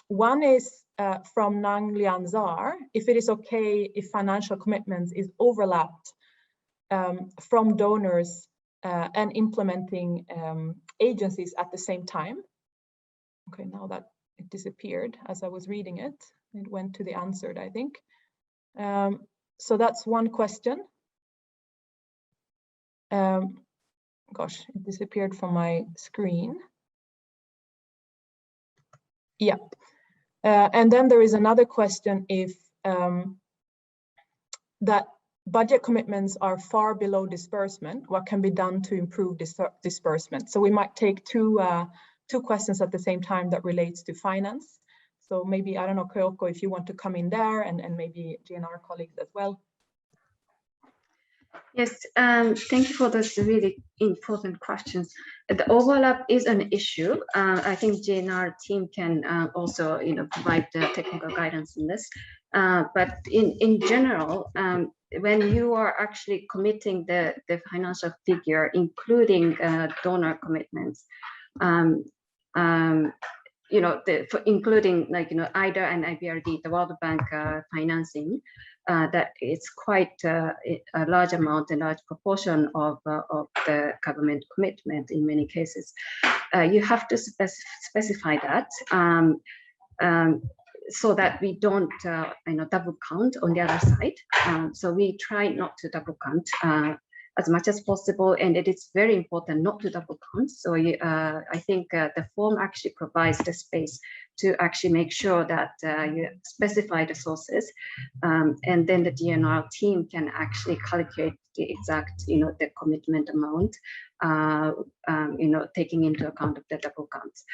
One is from Nang Lianzar, if it is okay if financial commitments is overlapped from donors and implementing agencies at the same time. Okay, now that it disappeared as I was reading it. It went to the answered, I think. So that's one question. Gosh, it disappeared from my screen. Yeah. And then there is another question if that budget commitments are far below disbursement, what can be done to improve disbursement? So we might take two questions at the same time that relates to finance. So maybe, I don't know, Kyoko, if you want to come in there and maybe GNR colleagues as well. Yes, thank you for those really important questions. The overlap is an issue. I think GNR team can also, provide the technical guidance in this. But in general, when you are actually committing the financial figure, including donor commitments, including IDA and IBRD, the World Bank financing, that it's quite a large amount, a large proportion of the government commitment in many cases. You have to specify that so that we don't double count on the other side. So we try not to double count as much as possible, and it is very important not to double count. So I think the form actually provides the space to actually make sure that you specify the sources, and then the DNR team can actually calculate the exact, the commitment amount, taking into account of the double counts.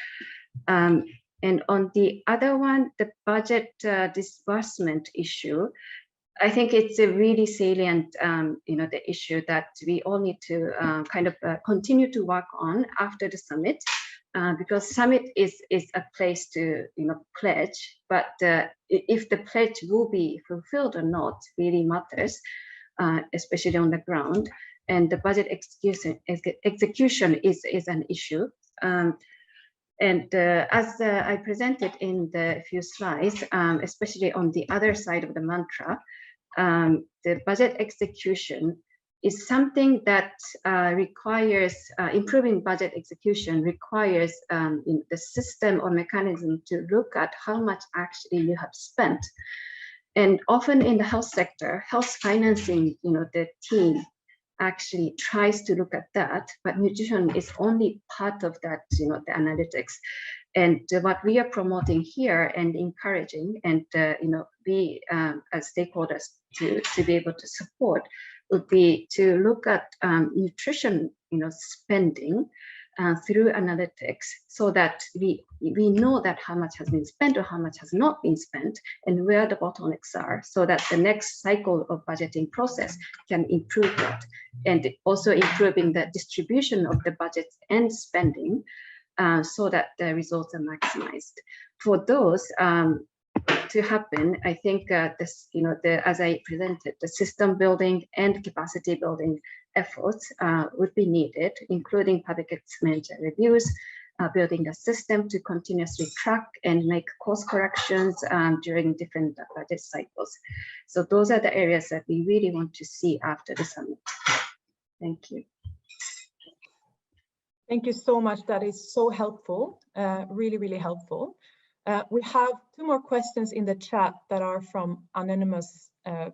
And on the other one, the budget disbursement issue, I think it's a really salient, the issue that we all need to continue to work on after the summit, because summit is a place to, pledge, but if the pledge will be fulfilled or not really matters, especially on the ground, and the budget execution is an issue. And as I presented in the few slides, especially on the other side of the mantra, the budget execution is something that requires, improving budget execution requires the system or mechanism to look at how much actually you have spent. And often in the health sector, health financing, the team actually tries to look at that, but nutrition is only part of that, the analytics. And what we are promoting here and encouraging, and we as stakeholders to be able to support would be to look at nutrition, spending through analytics, so that we know that how much has been spent or how much has not been spent, and where the bottlenecks are, so that the next cycle of budgeting process can improve that, and also improving the distribution of the budgets and spending, so that the results are maximized. For those to happen, I think this, as I presented, the system building and capacity building efforts would be needed, including public expenditure reviews, building a system to continuously track and make course corrections during different budget cycles. So those are the areas that we really want to see after the summit. Thank you. Thank you so much. That is so helpful, really, really helpful. We have 2 more questions in the chat that are from anonymous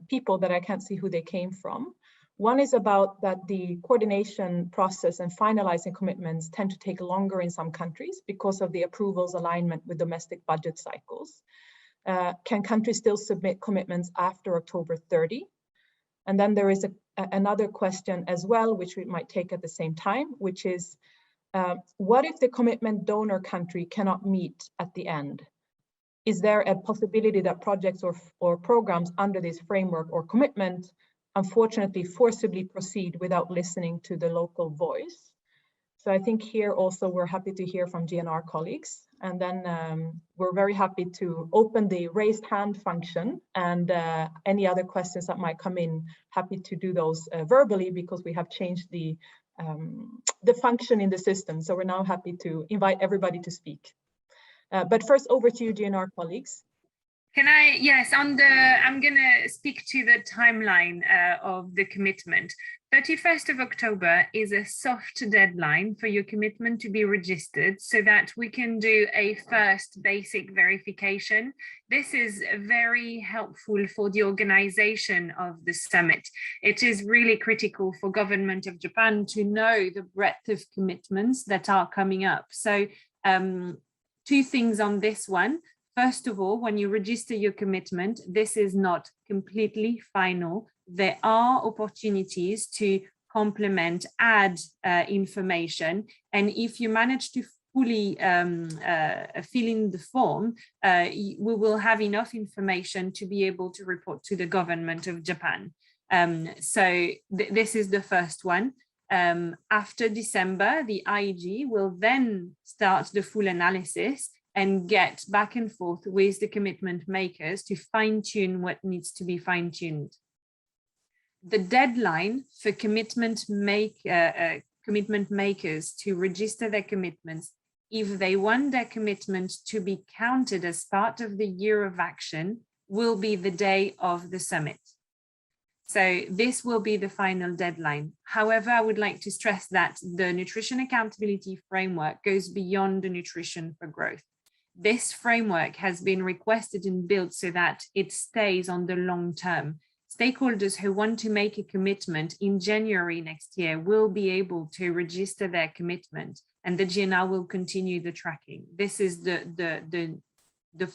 people that I can't see who they came from. One is about that the coordination process and finalizing commitments tend to take longer in some countries because of the approvals alignment with domestic budget cycles. Can countries still submit commitments after October 30? And then there is another question as well, which we might take at the same time, which is, what if the commitment donor country cannot meet at the end? Is there a possibility that projects or programs under this framework or commitment unfortunately forcibly proceed without listening to the local voice? So I think here also we're happy to hear from GNR colleagues, and then we're very happy to open the raised hand function, and any other questions that might come in, happy to do those verbally, because we have changed the function in the system. So we're now happy to invite everybody to speak. But first, over to you, GNR colleagues. Can I, yes, I'm going to speak to the timeline of the commitment. 31st of October is a soft deadline for your commitment to be registered, so that we can do a first basic verification. This is very helpful for the organization of the summit. It is really critical for government of Japan to know the breadth of commitments that are coming up. So 2 things on this one. First of all, when you register your commitment, this is not completely final. There are opportunities to complement, add information. And if you manage to fully fill in the form, we will have enough information to be able to report to the government of Japan. So this is the first one. After December, the IG will then start the full analysis and get back and forth with the commitment makers to fine-tune what needs to be fine-tuned. The deadline for commitment makers to register their commitments, if they want their commitment to be counted as part of the year of action, will be the day of the summit. So this will be the final deadline. However, I would like to stress that the nutrition accountability framework goes beyond the nutrition for growth. This framework has been requested and built so that it stays on the long term. Stakeholders who want to make a commitment in January next year will be able to register their commitment, and the GNR will continue the tracking. This is the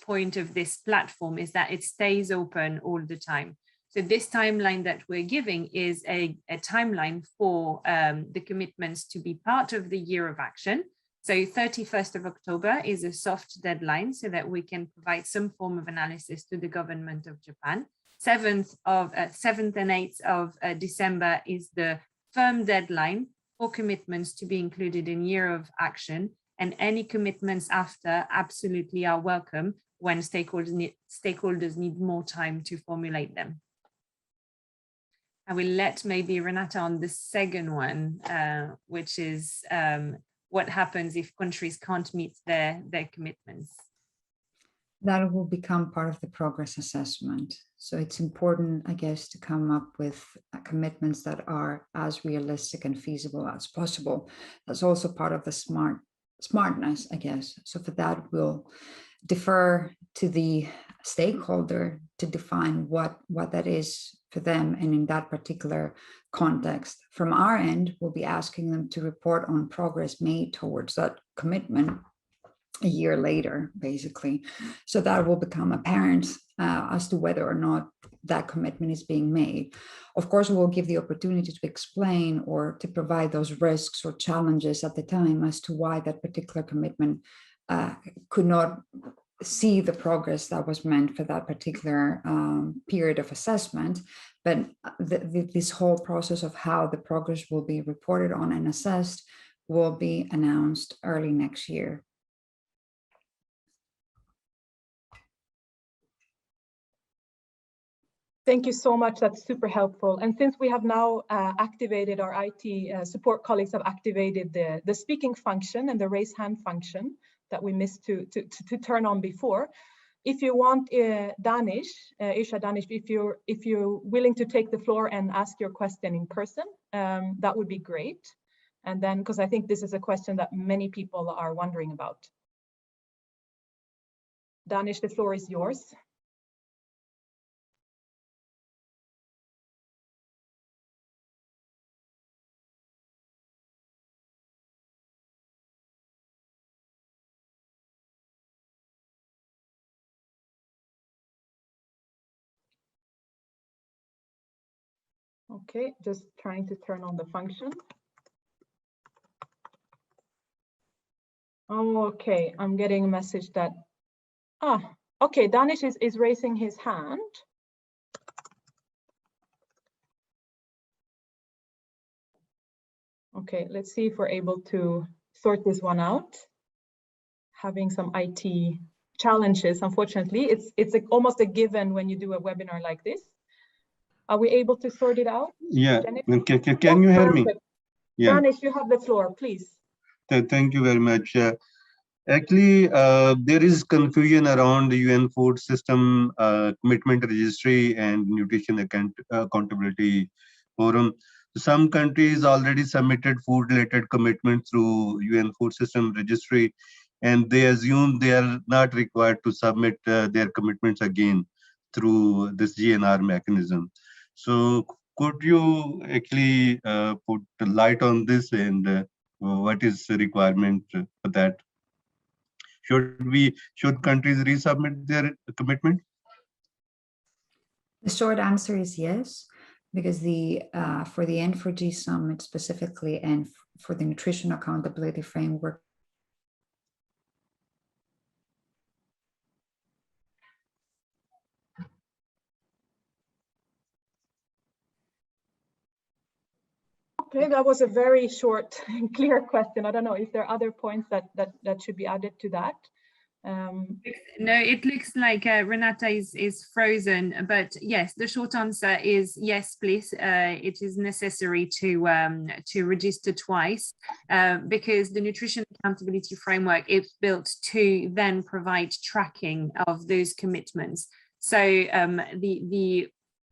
point of this platform, is that it stays open all the time. So this timeline that we're giving is a timeline for the commitments to be part of the year of action. So 31st of October is a soft deadline so that we can provide some form of analysis to the government of Japan. 7th and 8th of December is the firm deadline for commitments to be included in year of action, and any commitments after absolutely are welcome when stakeholders need more time to formulate them. I will let maybe Renata on the second one, which is what happens if countries can't meet their commitments. That will become part of the progress assessment. So it's important, I guess, to come up with commitments that are as realistic and feasible as possible. That's also part of the smartness, I guess. So for that, we'll defer to the stakeholder to define what that is for them and in that particular context. From our end, we'll be asking them to report on progress made towards that commitment a year later, basically. So that will become apparent as to whether or not that commitment is being made. Of course, we'll give the opportunity to explain or to provide those risks or challenges at the time as to why that particular commitment could not see the progress that was meant for that particular period of assessment. But this whole process of how the progress will be reported on and assessed will be announced early next year. Thank you so much. That's super helpful. And since we have now activated, our IT support colleagues have activated the speaking function and the raise hand function that we missed to turn on before. If you want Danish, Isha Danish, if you're willing to take the floor and ask your question in person, that would be great. And then, because I think this is a question that many people are wondering about. Danish, the floor is yours. Okay, just trying to turn on the function. Oh, okay, I'm getting a message that, okay, Danish is raising his hand. Okay, let's see if we're able to sort this one out. Having some IT challenges, unfortunately. It's almost a given when you do a webinar like this. Are we able to sort it out? Yeah, can you hear me? Yeah. Danish, you have the floor, please. Thank you very much. Actually, there is confusion around the UN Food System Commitment Registry and Nutrition Accountability Forum. Some countries already submitted food-related commitments through UN Food System Registry, and they assume they are not required to submit their commitments again through this GNR mechanism. So could you actually put light on this, and what is the requirement for that? Should countries resubmit their commitment? The short answer is yes, because for the N4G Summit specifically, and for the Nutrition Accountability Framework, okay, that was a very short and clear question. I don't know if there are other points that should be added to that. No, it looks like Renata is frozen, but yes, the short answer is yes, please. It is necessary to register twice because the Nutrition Accountability Framework is built to then provide tracking of those commitments. So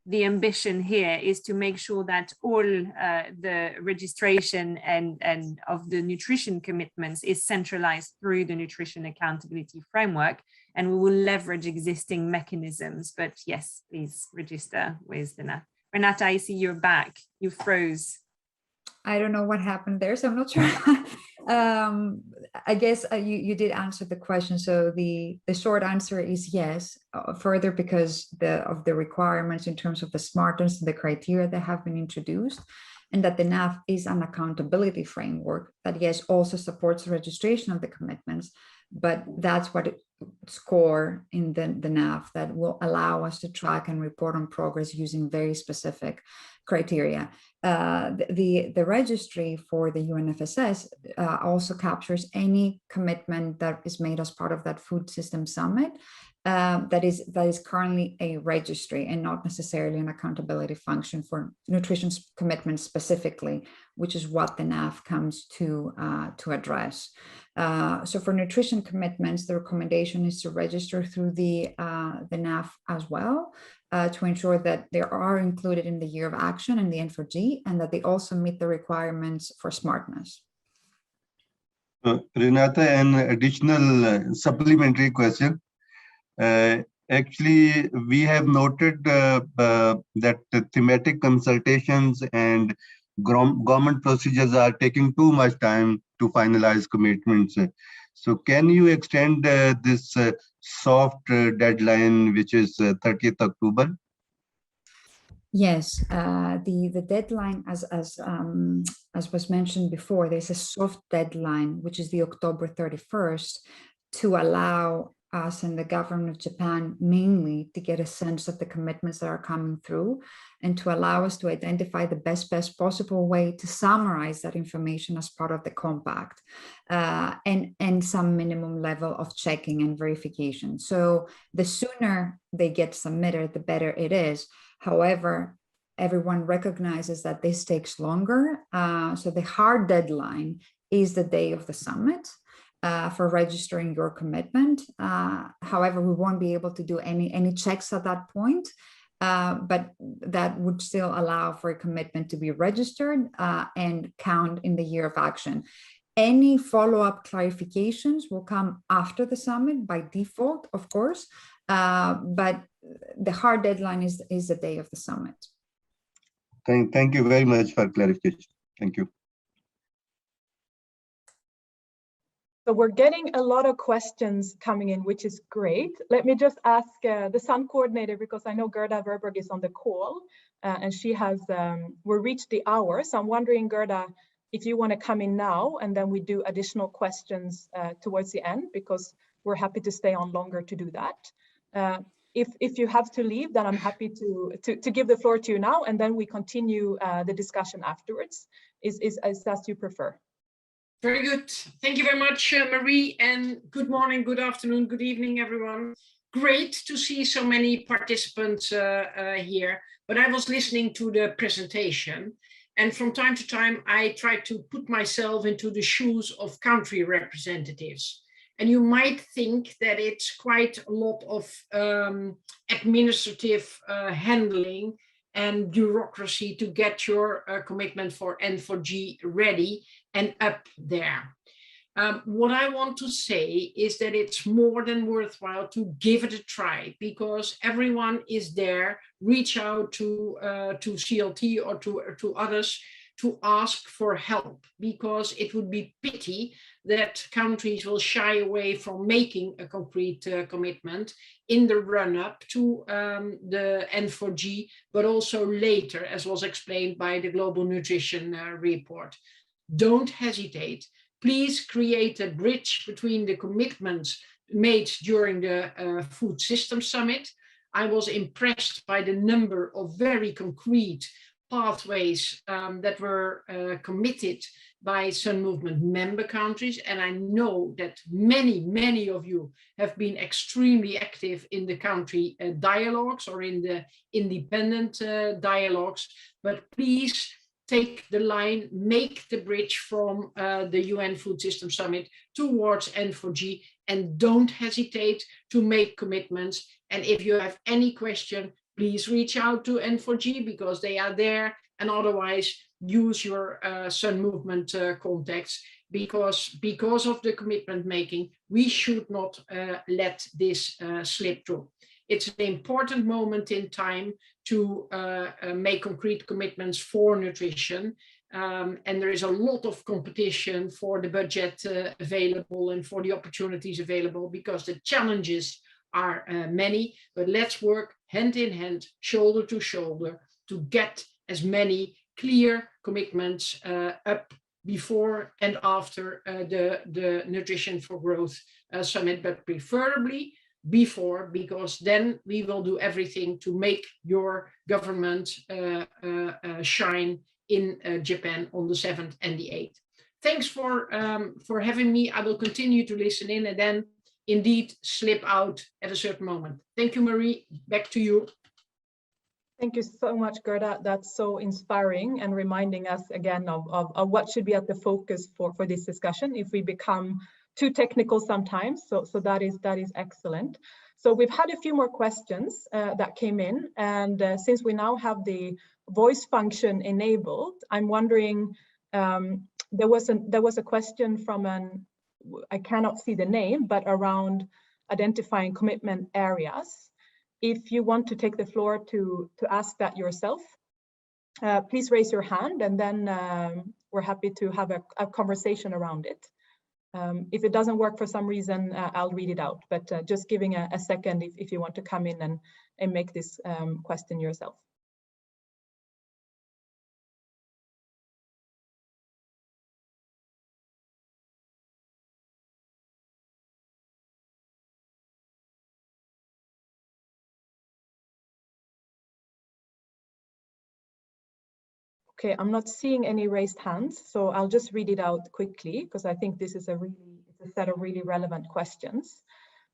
the ambition here is to make sure that all the registration and of the nutrition commitments is centralized through the Nutrition Accountability Framework, and we will leverage existing mechanisms. But yes, please register with the NAF. Renata, I see you're back. You froze. I don't know what happened there, so I'm not sure. I guess you did answer the question. So the short answer is yes, further because of the requirements in terms of the smartness and the criteria that have been introduced, and that the NAF is an accountability framework that, yes, also supports the registration of the commitments, but that's what it's core in the NAF that will allow us to track and report on progress using very specific criteria. The registry for the UNFSS also captures any commitment that is made as part of that food system summit that is currently a registry and not necessarily an accountability function for nutrition commitments specifically, which is what the NAF comes to address. So for nutrition commitments, the recommendation is to register through the NAF as well, to ensure that they are included in the year of action in the N4G, and that they also meet the requirements for smartness. Renata, an additional supplementary question. Actually, we have noted that the thematic consultations and government procedures are taking too much time to finalize commitments. So can you extend this soft deadline, which is 30th October? Yes, the deadline, as was mentioned before, there's a soft deadline, which is the October 31st, to allow us and the government of Japan mainly to get a sense of the commitments that are coming through, and to allow us to identify the best possible way to summarize that information as part of the compact, and some minimum level of checking and verification. So the sooner they get submitted, the better it is. However, everyone recognizes that this takes longer. So the hard deadline is the day of the summit for registering your commitment. However, we won't be able to do any checks at that point, but that would still allow for a commitment to be registered and count in the year of action. Any follow-up clarifications will come after the summit by default, of course, but the hard deadline is the day of the summit. Thank you very much for clarification. Thank you. So we're getting a lot of questions coming in, which is great. Let me just ask the Sun coordinator, because I know Gerda Verberg is on the call, and she has, we're reached the hour. So I'm wondering, Gerda, if you want to come in now, and then we do additional questions towards the end, because we're happy to stay on longer to do that. If you have to leave, then I'm happy to give the floor to you now, and then we continue the discussion afterwards. Is as you prefer. Very good. Thank you very much, Marie, and good morning, good afternoon, good evening, everyone. Great to see so many participants here, but I was listening to the presentation, and from time to time, I try to put myself into the shoes of country representatives. And you might think that it's quite a lot of administrative handling and bureaucracy to get your commitment for N4G ready and up there. What I want to say is that it's more than worthwhile to give it a try, because everyone is there. Reach out to CLT or to others to ask for help, because it would be pity that countries will shy away from making a concrete commitment in the run-up to the N4G, but also later, as was explained by the Global Nutrition Report. Don't hesitate. Please create a bridge between the commitments made during the Food Systems Summit. I was impressed by the number of very concrete pathways that were committed by Sun Movement member countries. And I know that many of you have been extremely active in the country dialogues or in the independent dialogues, but please take the line, make the bridge from the UN Food Systems Summit towards N4G, and don't hesitate to make commitments. And if you have any question, please reach out to N4G, because they are there, and otherwise use your Sun Movement contacts, because of the commitment making, we should not let this slip through. It's an important moment in time to make concrete commitments for nutrition. And there is a lot of competition for the budget available and for the opportunities available, because the challenges are many, but let's work hand in hand, shoulder to shoulder, to get as many clear commitments up before and after the Nutrition for Growth Summit, but preferably before, because then we will do everything to make your government shine in Japan on the 7th and the 8th. Thanks for having me. I will continue to listen in and then indeed slip out at a certain moment. Thank you, Marie. Back to you. Thank you so much, Gerda. That's so inspiring and reminding us again of what should be at the focus for this discussion if we become too technical sometimes. So that is excellent. So we've had a few more questions that came in, and since we now have the voice function enabled, I'm wondering, there was a question from I cannot see the name, but around identifying commitment areas. If you want to take the floor to ask that yourself, please raise your hand, and then we're happy to have a conversation around it. If it doesn't work for some reason, I'll read it out, but just giving a second if you want to come in and make this question yourself. Okay, I'm not seeing any raised hands, so I'll just read it out quickly because I think this is a set of really relevant questions.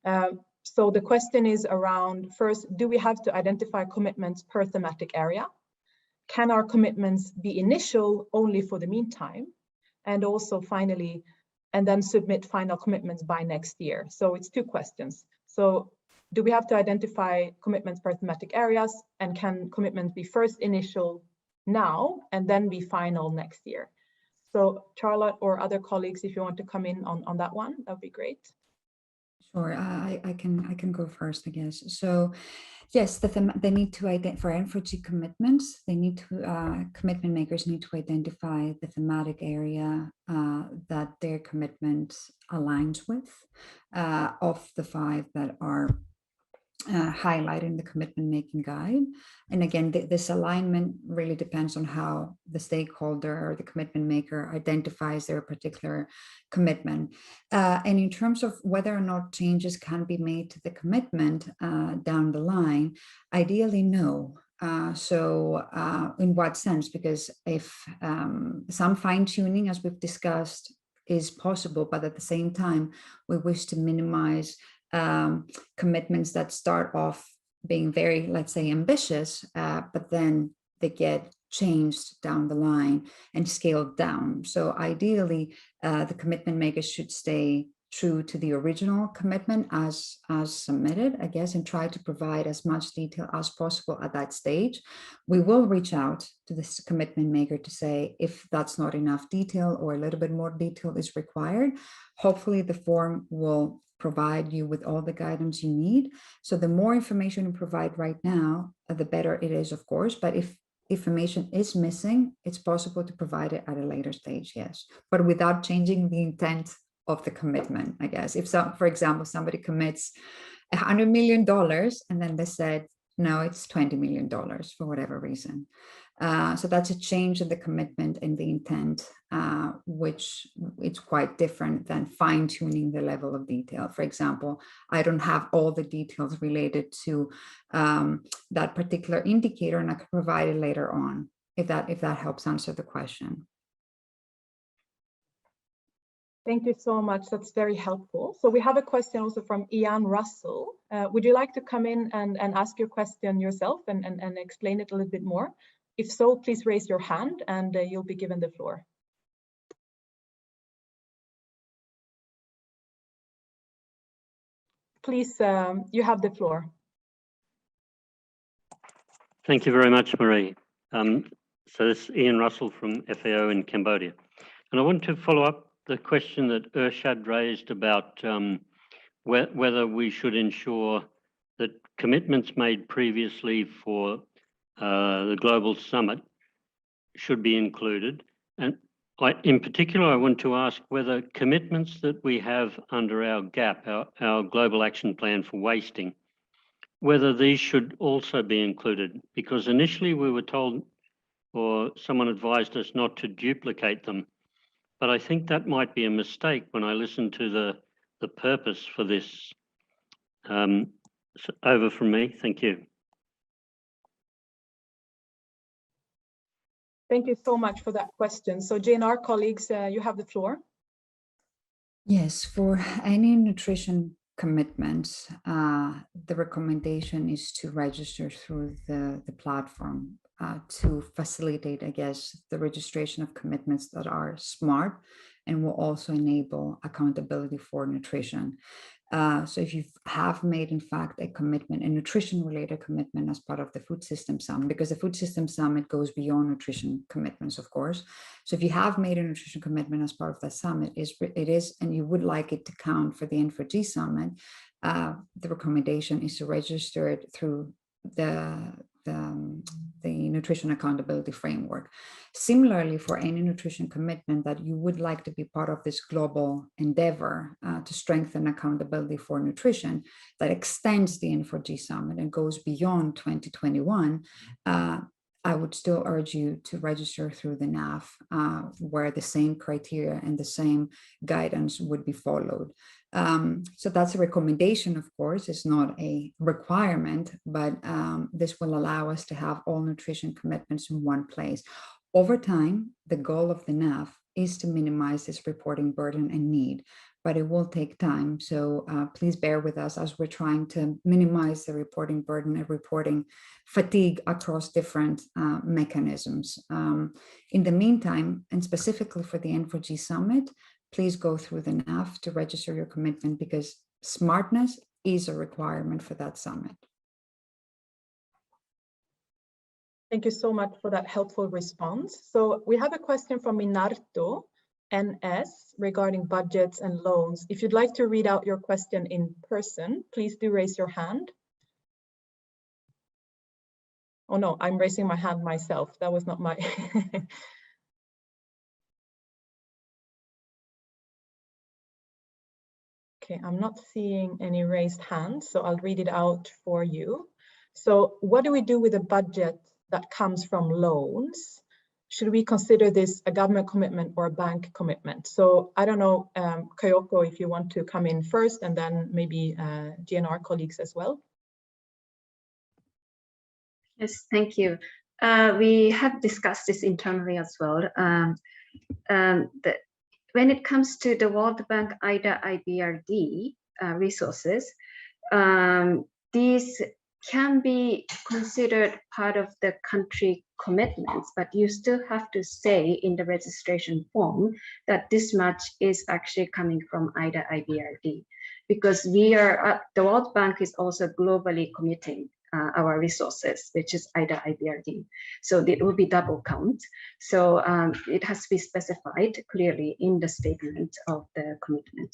So the question is around, first, do we have to identify commitments per thematic area? Can our commitments be initial only for the meantime? And also finally, and then submit final commitments by next year. So it's two questions. So do we have to identify commitments per thematic areas, and can commitments be first initial now and then be final next year? So Charlotte or other colleagues, if you want to come in on that one, that would be great. Sure, I can go first, I guess. So yes, they need to identify for N4G commitments. They need to commitment makers need to identify the thematic area that their commitment aligns with of the 5 that are highlighted in the commitment making guide. And again, this alignment really depends on how the stakeholder or the commitment maker identifies their particular commitment. And in terms of whether or not changes can be made to the commitment down the line, ideally no. In what sense? Because if some fine-tuning, as we've discussed, is possible, but at the same time, we wish to minimize commitments that start off being very, let's say, ambitious, but then they get changed down the line and scaled down. So ideally, the commitment makers should stay true to the original commitment as submitted, I guess, and try to provide as much detail as possible at that stage. We will reach out to this commitment maker to say if that's not enough detail or a little bit more detail is required. Hopefully the form will provide you with all the guidance you need. So the more information you provide right now, the better it is, of course. But if information is missing, it's possible to provide it at a later stage, yes, but without changing the intent of the commitment, I guess. If for example, somebody commits $100 million and then they said, no, it's $20 million for whatever reason. So that's a change in the commitment and the intent, which it's quite different than fine-tuning the level of detail. For example, I don't have all the details related to that particular indicator, and I can provide it later on, if that helps answer the question. Thank you so much. That's very helpful. So we have a question also from Ian Russell. Would you like to come in and ask your question yourself and explain it a little bit more? If so, please raise your hand and you'll be given the floor. Please, you have the floor. Thank you very much, Marie. So this is Ian Russell from FAO in Cambodia. And I want to follow up the question that Urshad raised about whether we should ensure that commitments made previously for the Global Summit should be included. And in particular, I want to ask whether commitments that we have under our GAP, our Global Action Plan for Wasting, whether these should also be included. Because initially we were told, or someone advised us not to duplicate them. But I think that might be a mistake when I listen to the purpose for this. So over from me, thank you. Thank you so much for that question. So JNR colleagues, you have the floor. Yes, for any nutrition commitments, the recommendation is to register through the platform to facilitate, I guess, the registration of commitments that are smart and will also enable accountability for nutrition. So if you have made, in fact, a commitment, a nutrition-related commitment as part of the Food System Summit, because the Food System Summit goes beyond nutrition commitments, of course. So if you have made a nutrition commitment as part of that summit, it is, and you would like it to count for the N4G Summit, the recommendation is to register it through the the nutrition accountability framework. Similarly, for any nutrition commitment that you would like to be part of this global endeavor to strengthen accountability for nutrition that extends the N4G Summit and goes beyond 2021, I would still urge you to register through the NAF, where the same criteria and the same guidance would be followed. So that's a recommendation, of course. It's not a requirement, but this will allow us to have all nutrition commitments in one place. Over time, the goal of the NAF is to minimize this reporting burden and need, but it will take time. So please bear with us as we're trying to minimize the reporting burden and reporting fatigue across different mechanisms. In the meantime, and specifically for the N4G Summit, please go through the NAF to register your commitment, because smartness is a requirement for that summit. Thank you so much for that helpful response. So we have a question from Minarto NS regarding budgets and loans. If you'd like to read out your question in person, please do raise your hand. Oh no, I'm raising my hand myself. That was not my... Okay, I'm not seeing any raised hands, so I'll read it out for you. So what do we do with a budget that comes from loans? Should we consider this a government commitment or a bank commitment? So I don't know, Kyoko, if you want to come in first, and then maybe GNR colleagues as well. Yes, thank you. We have discussed this internally as well. When it comes to the World Bank IDA IBRD resources, these can be considered part of the country commitments, but you still have to say in the registration form that this much is actually coming from IDA IBRD, because we are the World Bank is also globally committing our resources, which is IDA IBRD. So it will be double count. So it has to be specified clearly in the statement of the commitment.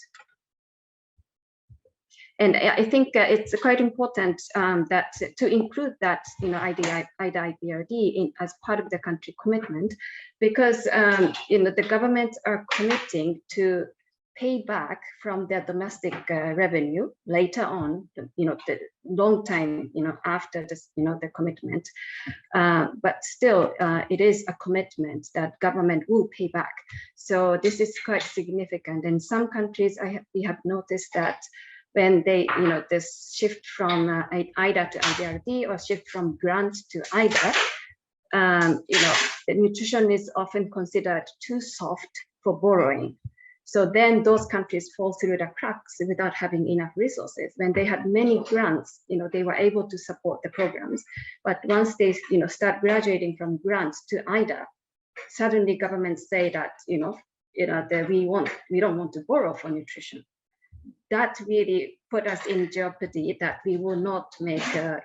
And I think it's quite important that to include that, IDA IBRD as part of the country commitment, because the governments are committing to pay back from their domestic revenue later on, the long time, after this, the commitment. But still, it is a commitment that government will pay back. So this is quite significant. In some countries, we have noticed that when they, this shift from IDA to IBRD or shift from grant to IDA, the nutrition is often considered too soft for borrowing. So then those countries fall through the cracks without having enough resources. When they had many grants, they were able to support the programs. But once they, start graduating from grants to IDA, suddenly governments say that, that we don't want to borrow for nutrition. That really put us in jeopardy that we will not make, to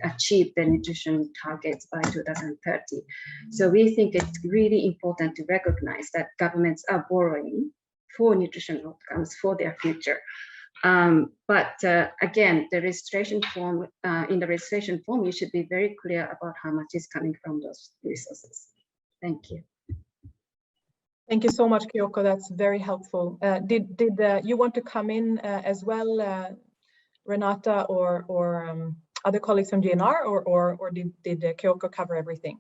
achieve the nutrition targets by 2030. So we think it's really important to recognize that governments are borrowing for nutrition outcomes for their future. But again, the registration form, in the registration form, you should be very clear about how much is coming from those resources. Thank you. Thank you so much, Kyoko. That's very helpful. Did you want to come in as well, Renata, or other colleagues from GNR, or did Kyoko cover everything?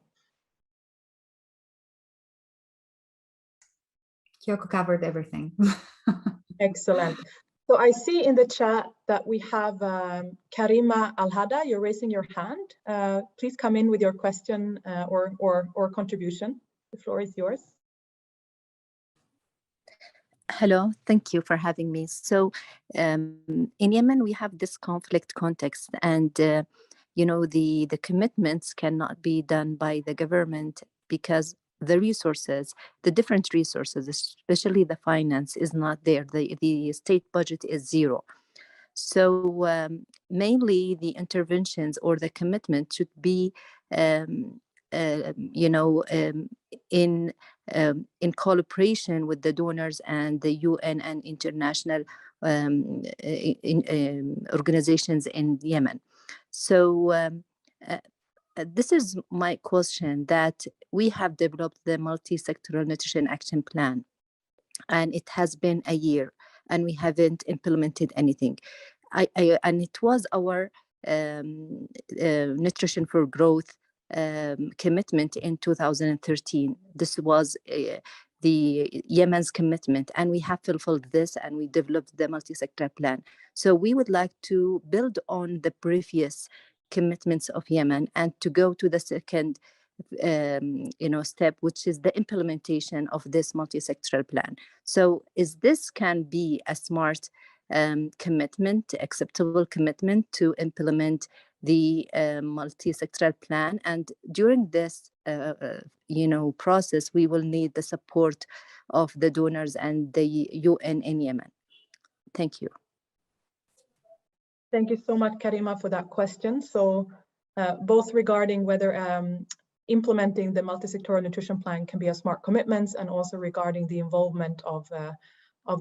Kyoko covered everything. Excellent. So I see in the chat that we have Karima Alhada. You're raising your hand. Please come in with your question or contribution. The floor is yours. Hello, thank you for having me. So in Yemen, we have this conflict context, and the commitments cannot be done by the government because the resources, the different resources, especially the finance, is not there. The state budget is zero. So mainly the interventions or the commitment should be in collaboration with the donors and the UN and international organizations in Yemen. So this is my question, that we have developed the multi-sectoral nutrition action plan, and it has been a year and we haven't implemented anything. And it was our Nutrition for Growth commitment in 2013. This was the Yemen's commitment, and we have fulfilled this, and we developed the multi-sector plan. So we would like to build on the previous commitments of Yemen and to go to the second step, which is the implementation of this multi-sectoral plan. So this can be a smart commitment, acceptable commitment to implement the multi-sectoral plan. And during this process, we will need the support of the donors and the UN in Yemen. Thank you. Thank you so much, Karima, for that question. So both regarding whether implementing the multi-sectoral nutrition plan can be a smart commitment, and also regarding the involvement of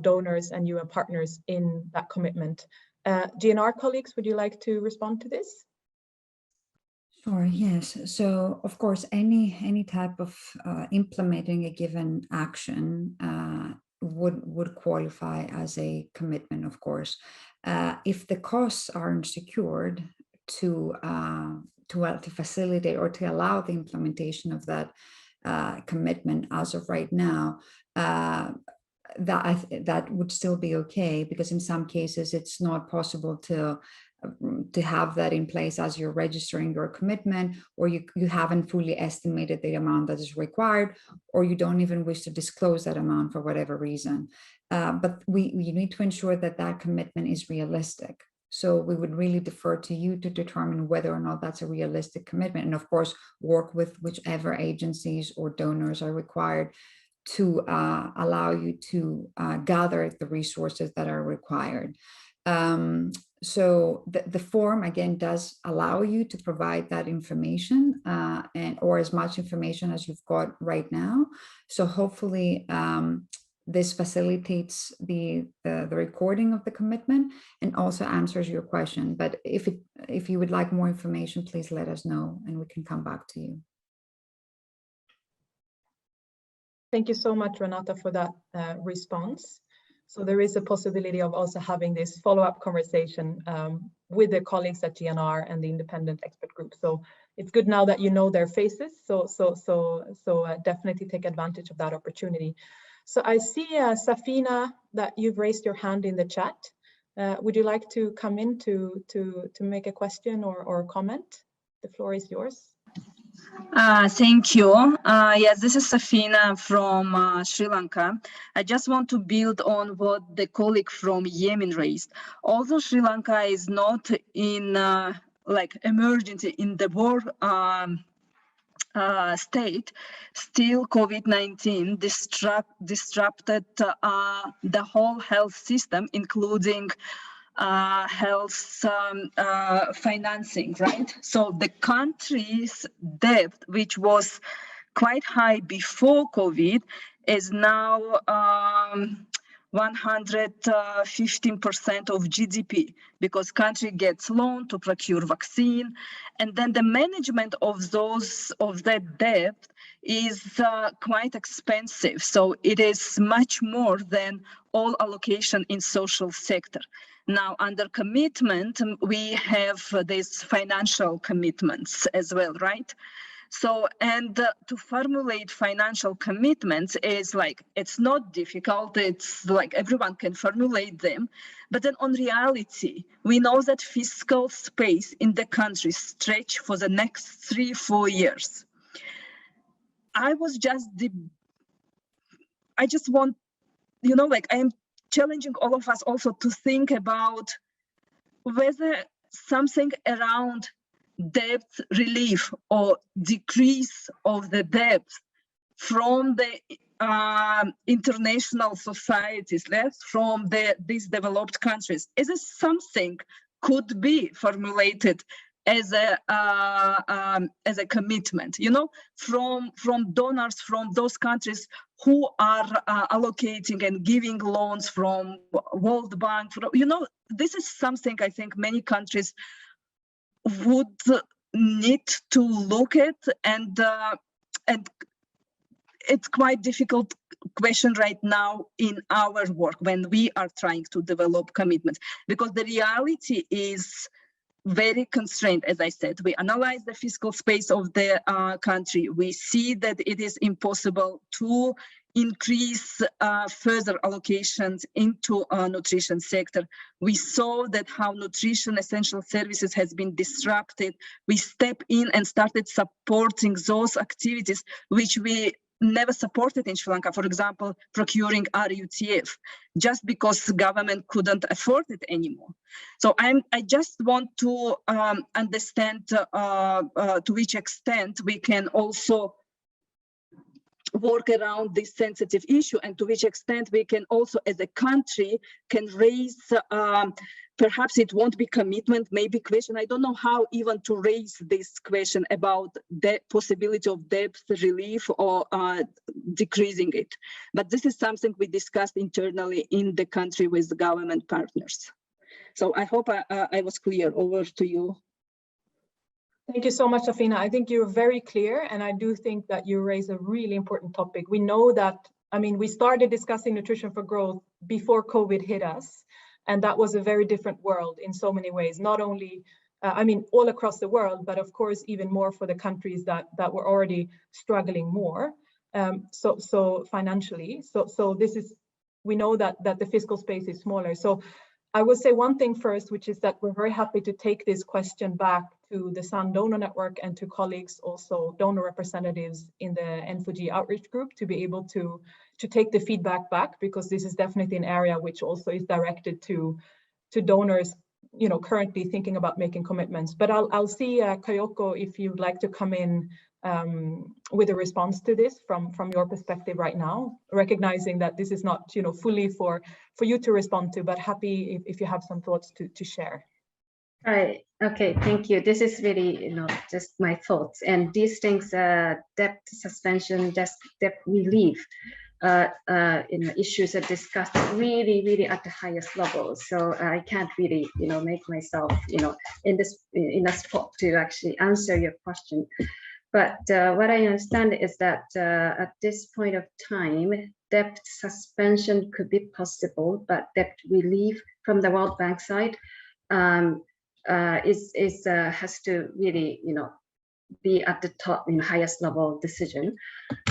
donors and UN partners in that commitment. GNR colleagues, would you like to respond to this? Sure, yes. So of course, any type of implementing a given action would qualify as a commitment, of course. If the costs aren't secured to facilitate or to allow the implementation of that commitment as of right now, that would still be okay, because in some cases it's not possible to have that in place as you're registering your commitment, or you haven't fully estimated the amount that is required, or you don't even wish to disclose that amount for whatever reason. But we need to ensure that that commitment is realistic. So we would really defer to you to determine whether or not that's a realistic commitment, and of course work with whichever agencies or donors are required to allow you to gather the resources that are required. So the form, again, does allow you to provide that information or as much information as you've got right now. So hopefully this facilitates the recording of the commitment and also answers your question. But if you would like more information, please let us know and we can come back to you. Thank you so much, Renata, for that response. So there is a possibility of also having this follow-up conversation with the colleagues at GNR and the independent expert group. So it's good now that you know their faces. So definitely take advantage of that opportunity. So I see, Safina, that you've raised your hand in the chat. Would you like to come in to make a question or comment? The floor is yours. Thank you. Yes, this is Safina from Sri Lanka. I just want to build on what the colleague from Yemen raised. Although Sri Lanka is not in like emergency in the war state, still COVID-19 disrupted the whole health system, including health financing, right? So the country's debt, which was quite high before COVID, is now 115% of GDP, because country gets loan to procure vaccine, and then the management of that debt is quite expensive. So it is much more than all allocation in social sector. Now, under commitment, we have these financial commitments as well, right? So, and to formulate financial commitments is like, it's not difficult. It's like everyone can formulate them. But then on reality, we know that fiscal space in the country stretch for the next 3-4 years. I just want, like I am challenging all of us also to think about whether something around debt relief or decrease of the debt from the international societies, from these developed countries, is it something could be formulated as a commitment, from donors from those countries who are allocating and giving loans, from World Bank. This is something I think many countries would need to look at, and it's quite difficult question right now in our work when we are trying to develop commitments, because the reality is very constrained. As I said, we analyze the fiscal space of the country. We see that it is impossible to increase further allocations into nutrition sector. We saw that how nutrition essential services has been disrupted. We step in and started supporting those activities which we never supported in Sri Lanka, for example, procuring RUTF, just because the government couldn't afford it anymore. So I just want to understand to which extent we can also work around this sensitive issue, and to which extent we can also as a country can raise, perhaps it won't be commitment, maybe question, I don't know how even to raise this question about the possibility of debt relief or decreasing it. But this is something we discussed internally in the country with the government partners. So I hope I was clear. Over to you. Thank you so much, Afina. I think you're very clear, and I do think that you raise a really important topic. We know that, I mean, we started discussing nutrition for growth before COVID hit us, and that was a very different world in so many ways, not only, I mean, all across the world, but of course, even more for the countries that were already struggling more, so financially. So this is, we know that the fiscal space is smaller. So I will say one thing first, which is that we're very happy to take this question back to the SUN donor network and to colleagues, also donor representatives in the N4G outreach group, to be able to take the feedback back, because this is definitely an area which also is directed to donors, you know, currently thinking about making commitments. But I'll see Kyoko, if you'd like to come in with a response to this from your perspective right now, recognizing that this is not, you know, fully for you to respond to, but happy if you have some thoughts to share. Right. Okay. Thank you. This is really, you know, just my thoughts, and these things, debt suspension, debt relief, you know, issues are discussed really at the highest level. So I can't really, you know, make myself, you know, in a spot to actually answer your question. But what I understand is that at this point of time, debt suspension could be possible, but debt relief from the World Bank side has to really, you know, be at the top, in highest level decision.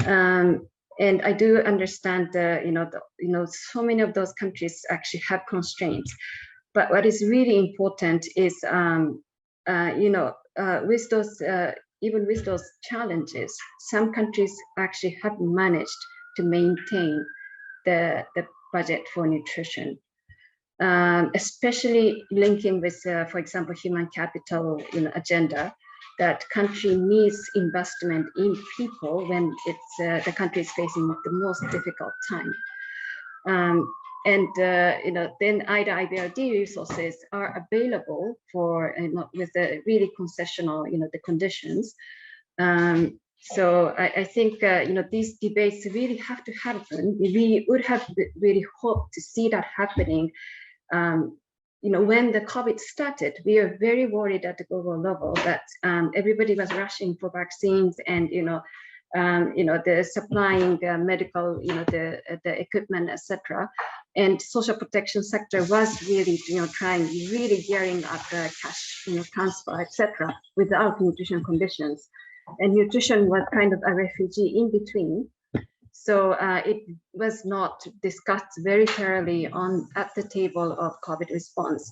And I do understand so many of those countries actually have constraints. But what is really important is, with those, even with those challenges, some countries actually have managed to maintain the budget for nutrition. Especially linking with, for example, human capital, you know, agenda, that country needs investment in people when it's the country is facing the most difficult time. Then either IBRD resources are available for, with the really concessional, you know, the conditions. So I think, these debates really have to happen. We would have really hoped to see that happening. When the COVID started, we were very worried at the global level that everybody was rushing for vaccines and, the supplying medical, the equipment, etc. And social protection sector was really, really gearing up the cash, transfer, etc. without nutrition conditions. And nutrition was kind of a refugee in between. So it was not discussed very thoroughly at the table of COVID response.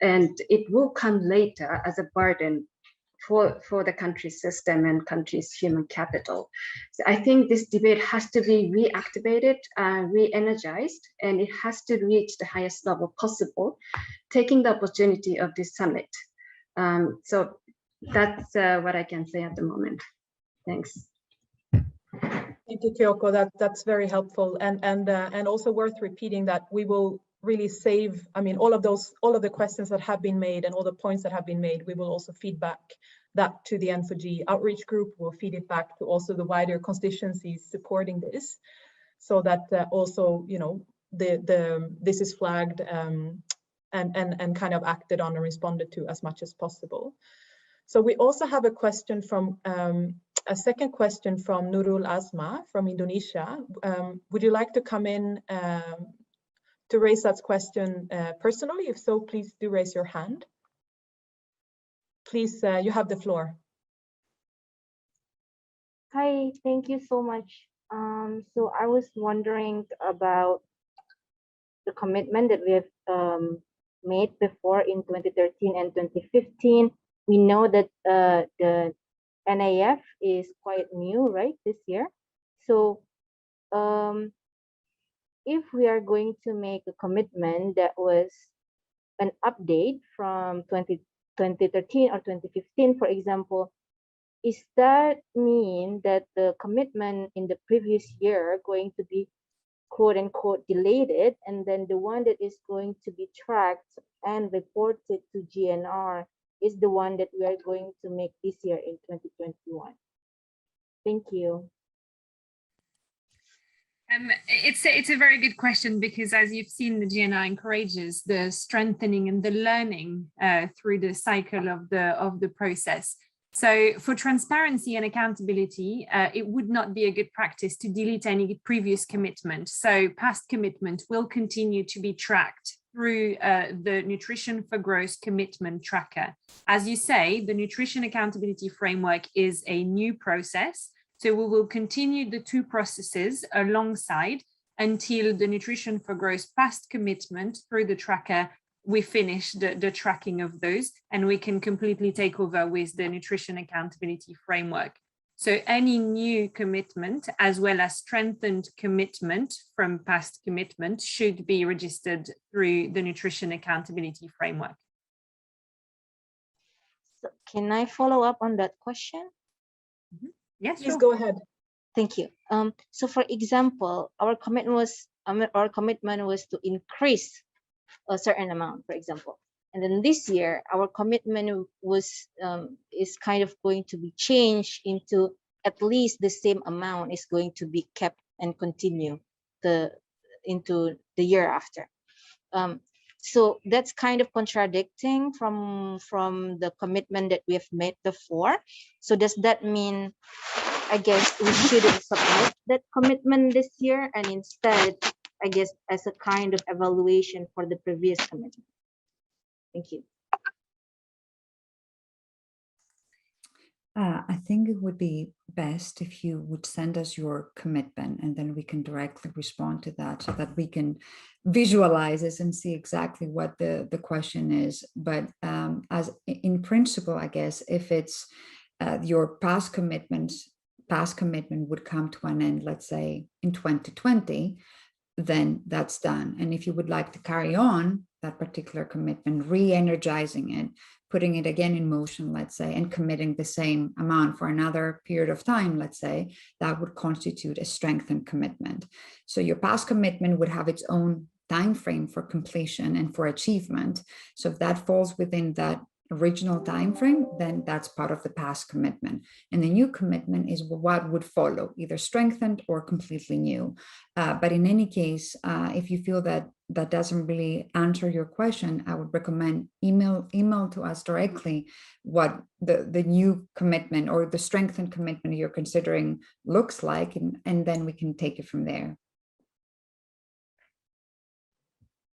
And it will come later as a burden for the country's system and country's human capital. So I think this debate has to be reactivated, re-energized, and it has to reach the highest level possible, taking the opportunity of this summit. So that's what I can say at the moment. Thanks. Thank you, Kyoko. That's very helpful, and also worth repeating that we will really save. I mean, all of the questions that have been made and all the points that have been made, we will also feed back that to the N4G outreach group. We'll feed it back to also the wider constituencies supporting this, so that also this is flagged and kind of acted on and responded to as much as possible. So we also have a question from, a second question from Nurul Asma from Indonesia. Would you like to come in to raise that question personally? If so, please do raise your hand. Please, you have the floor. Hi, thank you so much. So I was wondering about the commitment that we have made before in 2013 and 2015. We know that the NAF is quite new, right, this year. So if we are going to make a commitment that was an update from 2013 or 2015, for example, is that mean that the commitment in the previous year going to be quote unquote deleted, and then the one that is going to be tracked and reported to GNR is the one that we are going to make this year in 2021? Thank you. It's a very good question, because as you've seen, the GNR encourages the strengthening and the learning through the cycle of the process. So for transparency and accountability, it would not be a good practice to delete any previous commitment. So past commitment will continue to be tracked through the Nutrition for Growth commitment tracker. As you say, the Nutrition Accountability Framework is a new process. So we will continue the two processes alongside until the Nutrition for Growth past commitment through the tracker, we finish the tracking of those, and we can completely take over with the Nutrition Accountability Framework. So any new commitment, as well as strengthened commitment from past commitment, should be registered through the Nutrition Accountability Framework. So can I follow up on that question? Mm-hmm. Yes, please sure. go ahead. Thank you. So for example, our commitment was to increase a certain amount, for example. And then this year, our commitment was is kind of going to be changed into at least the same amount is going to be kept and continue into the year after. So that's kind of contradicting from the commitment that we have made before. So does that mean, I guess, we shouldn't submit that commitment this year, and instead, I guess, as a kind of evaluation for the previous commitment? Thank you. I think it would be best if you would send us your commitment, and then we can directly respond to that so that we can visualize this and see exactly what the question is. But as in principle, I guess, if it's your past commitment would come to an end, let's say in 2020, then that's done. And if you would like to carry on that particular commitment, re-energizing it, putting it again in motion, let's say, and committing the same amount for another period of time, let's say, that would constitute a strengthened commitment. So your past commitment would have its own time frame for completion and for achievement. So if that falls within that original time frame, then that's part of the past commitment. And the new commitment is what would follow, either strengthened or completely new. But in any case, if you feel that that doesn't really answer your question, I would recommend email to us directly what the new commitment or the strengthened commitment you're considering looks like, and then we can take it from there.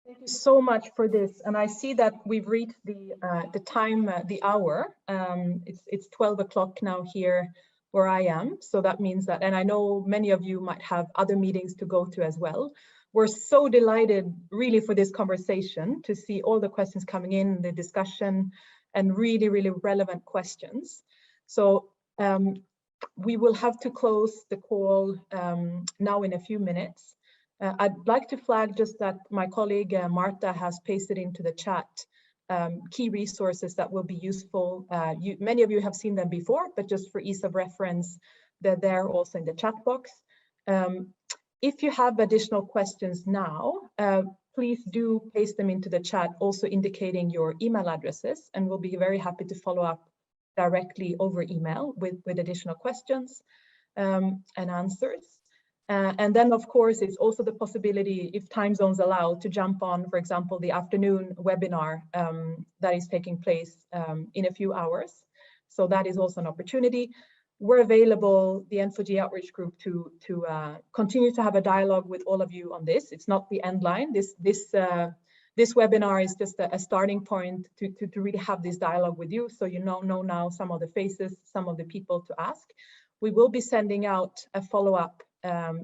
Thank you so much for this. And I see that we've reached the time, the hour. It's 12 o'clock now here where I am. So that means that, and I know many of you might have other meetings to go to as well. We're so delighted really for this conversation, to see all the questions coming in, the discussion, and really, really relevant questions. So we will have to close the call now in a few minutes. I'd like to flag just that my colleague Marta has pasted into the chat key resources that will be useful. Many of you have seen them before, but just for ease of reference, they're there also in the chat box. If you have additional questions now, please do paste them into the chat, also indicating your email addresses, and we'll be very happy to follow up directly over email with additional questions and answers. And then, of course, it's also the possibility, if time zones allow, to jump on, for example, the afternoon webinar that is taking place in a few hours. So that is also an opportunity. We're available, the N4G outreach group, to continue to have a dialogue with all of you on this. It's not the end line. This webinar is just a starting point to really have this dialogue with you. So you know now some of the faces, some of the people to ask. We will be sending out a follow-up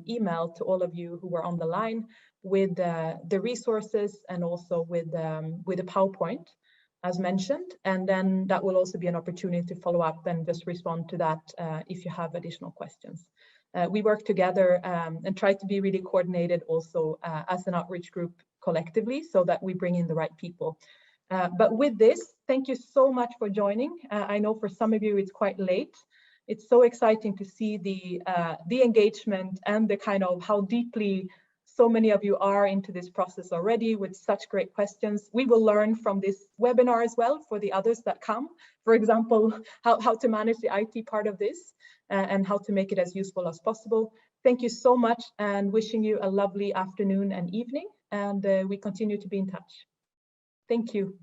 email to all of you who were on the line with the resources and also with the PowerPoint, as mentioned. And then that will also be an opportunity to follow up and just respond to that if you have additional questions. We work together and try to be really coordinated also as an outreach group collectively, so that we bring in the right people. But with this, thank you so much for joining. I know for some of you it's quite late. It's so exciting to see the engagement and the kind of how deeply so many of you are into this process already with such great questions. We will learn from this webinar as well for the others that come. For example, how to manage the IT part of this and how to make it as useful as possible. Thank you so much, and wishing you a lovely afternoon and evening. And we continue to be in touch. Thank you.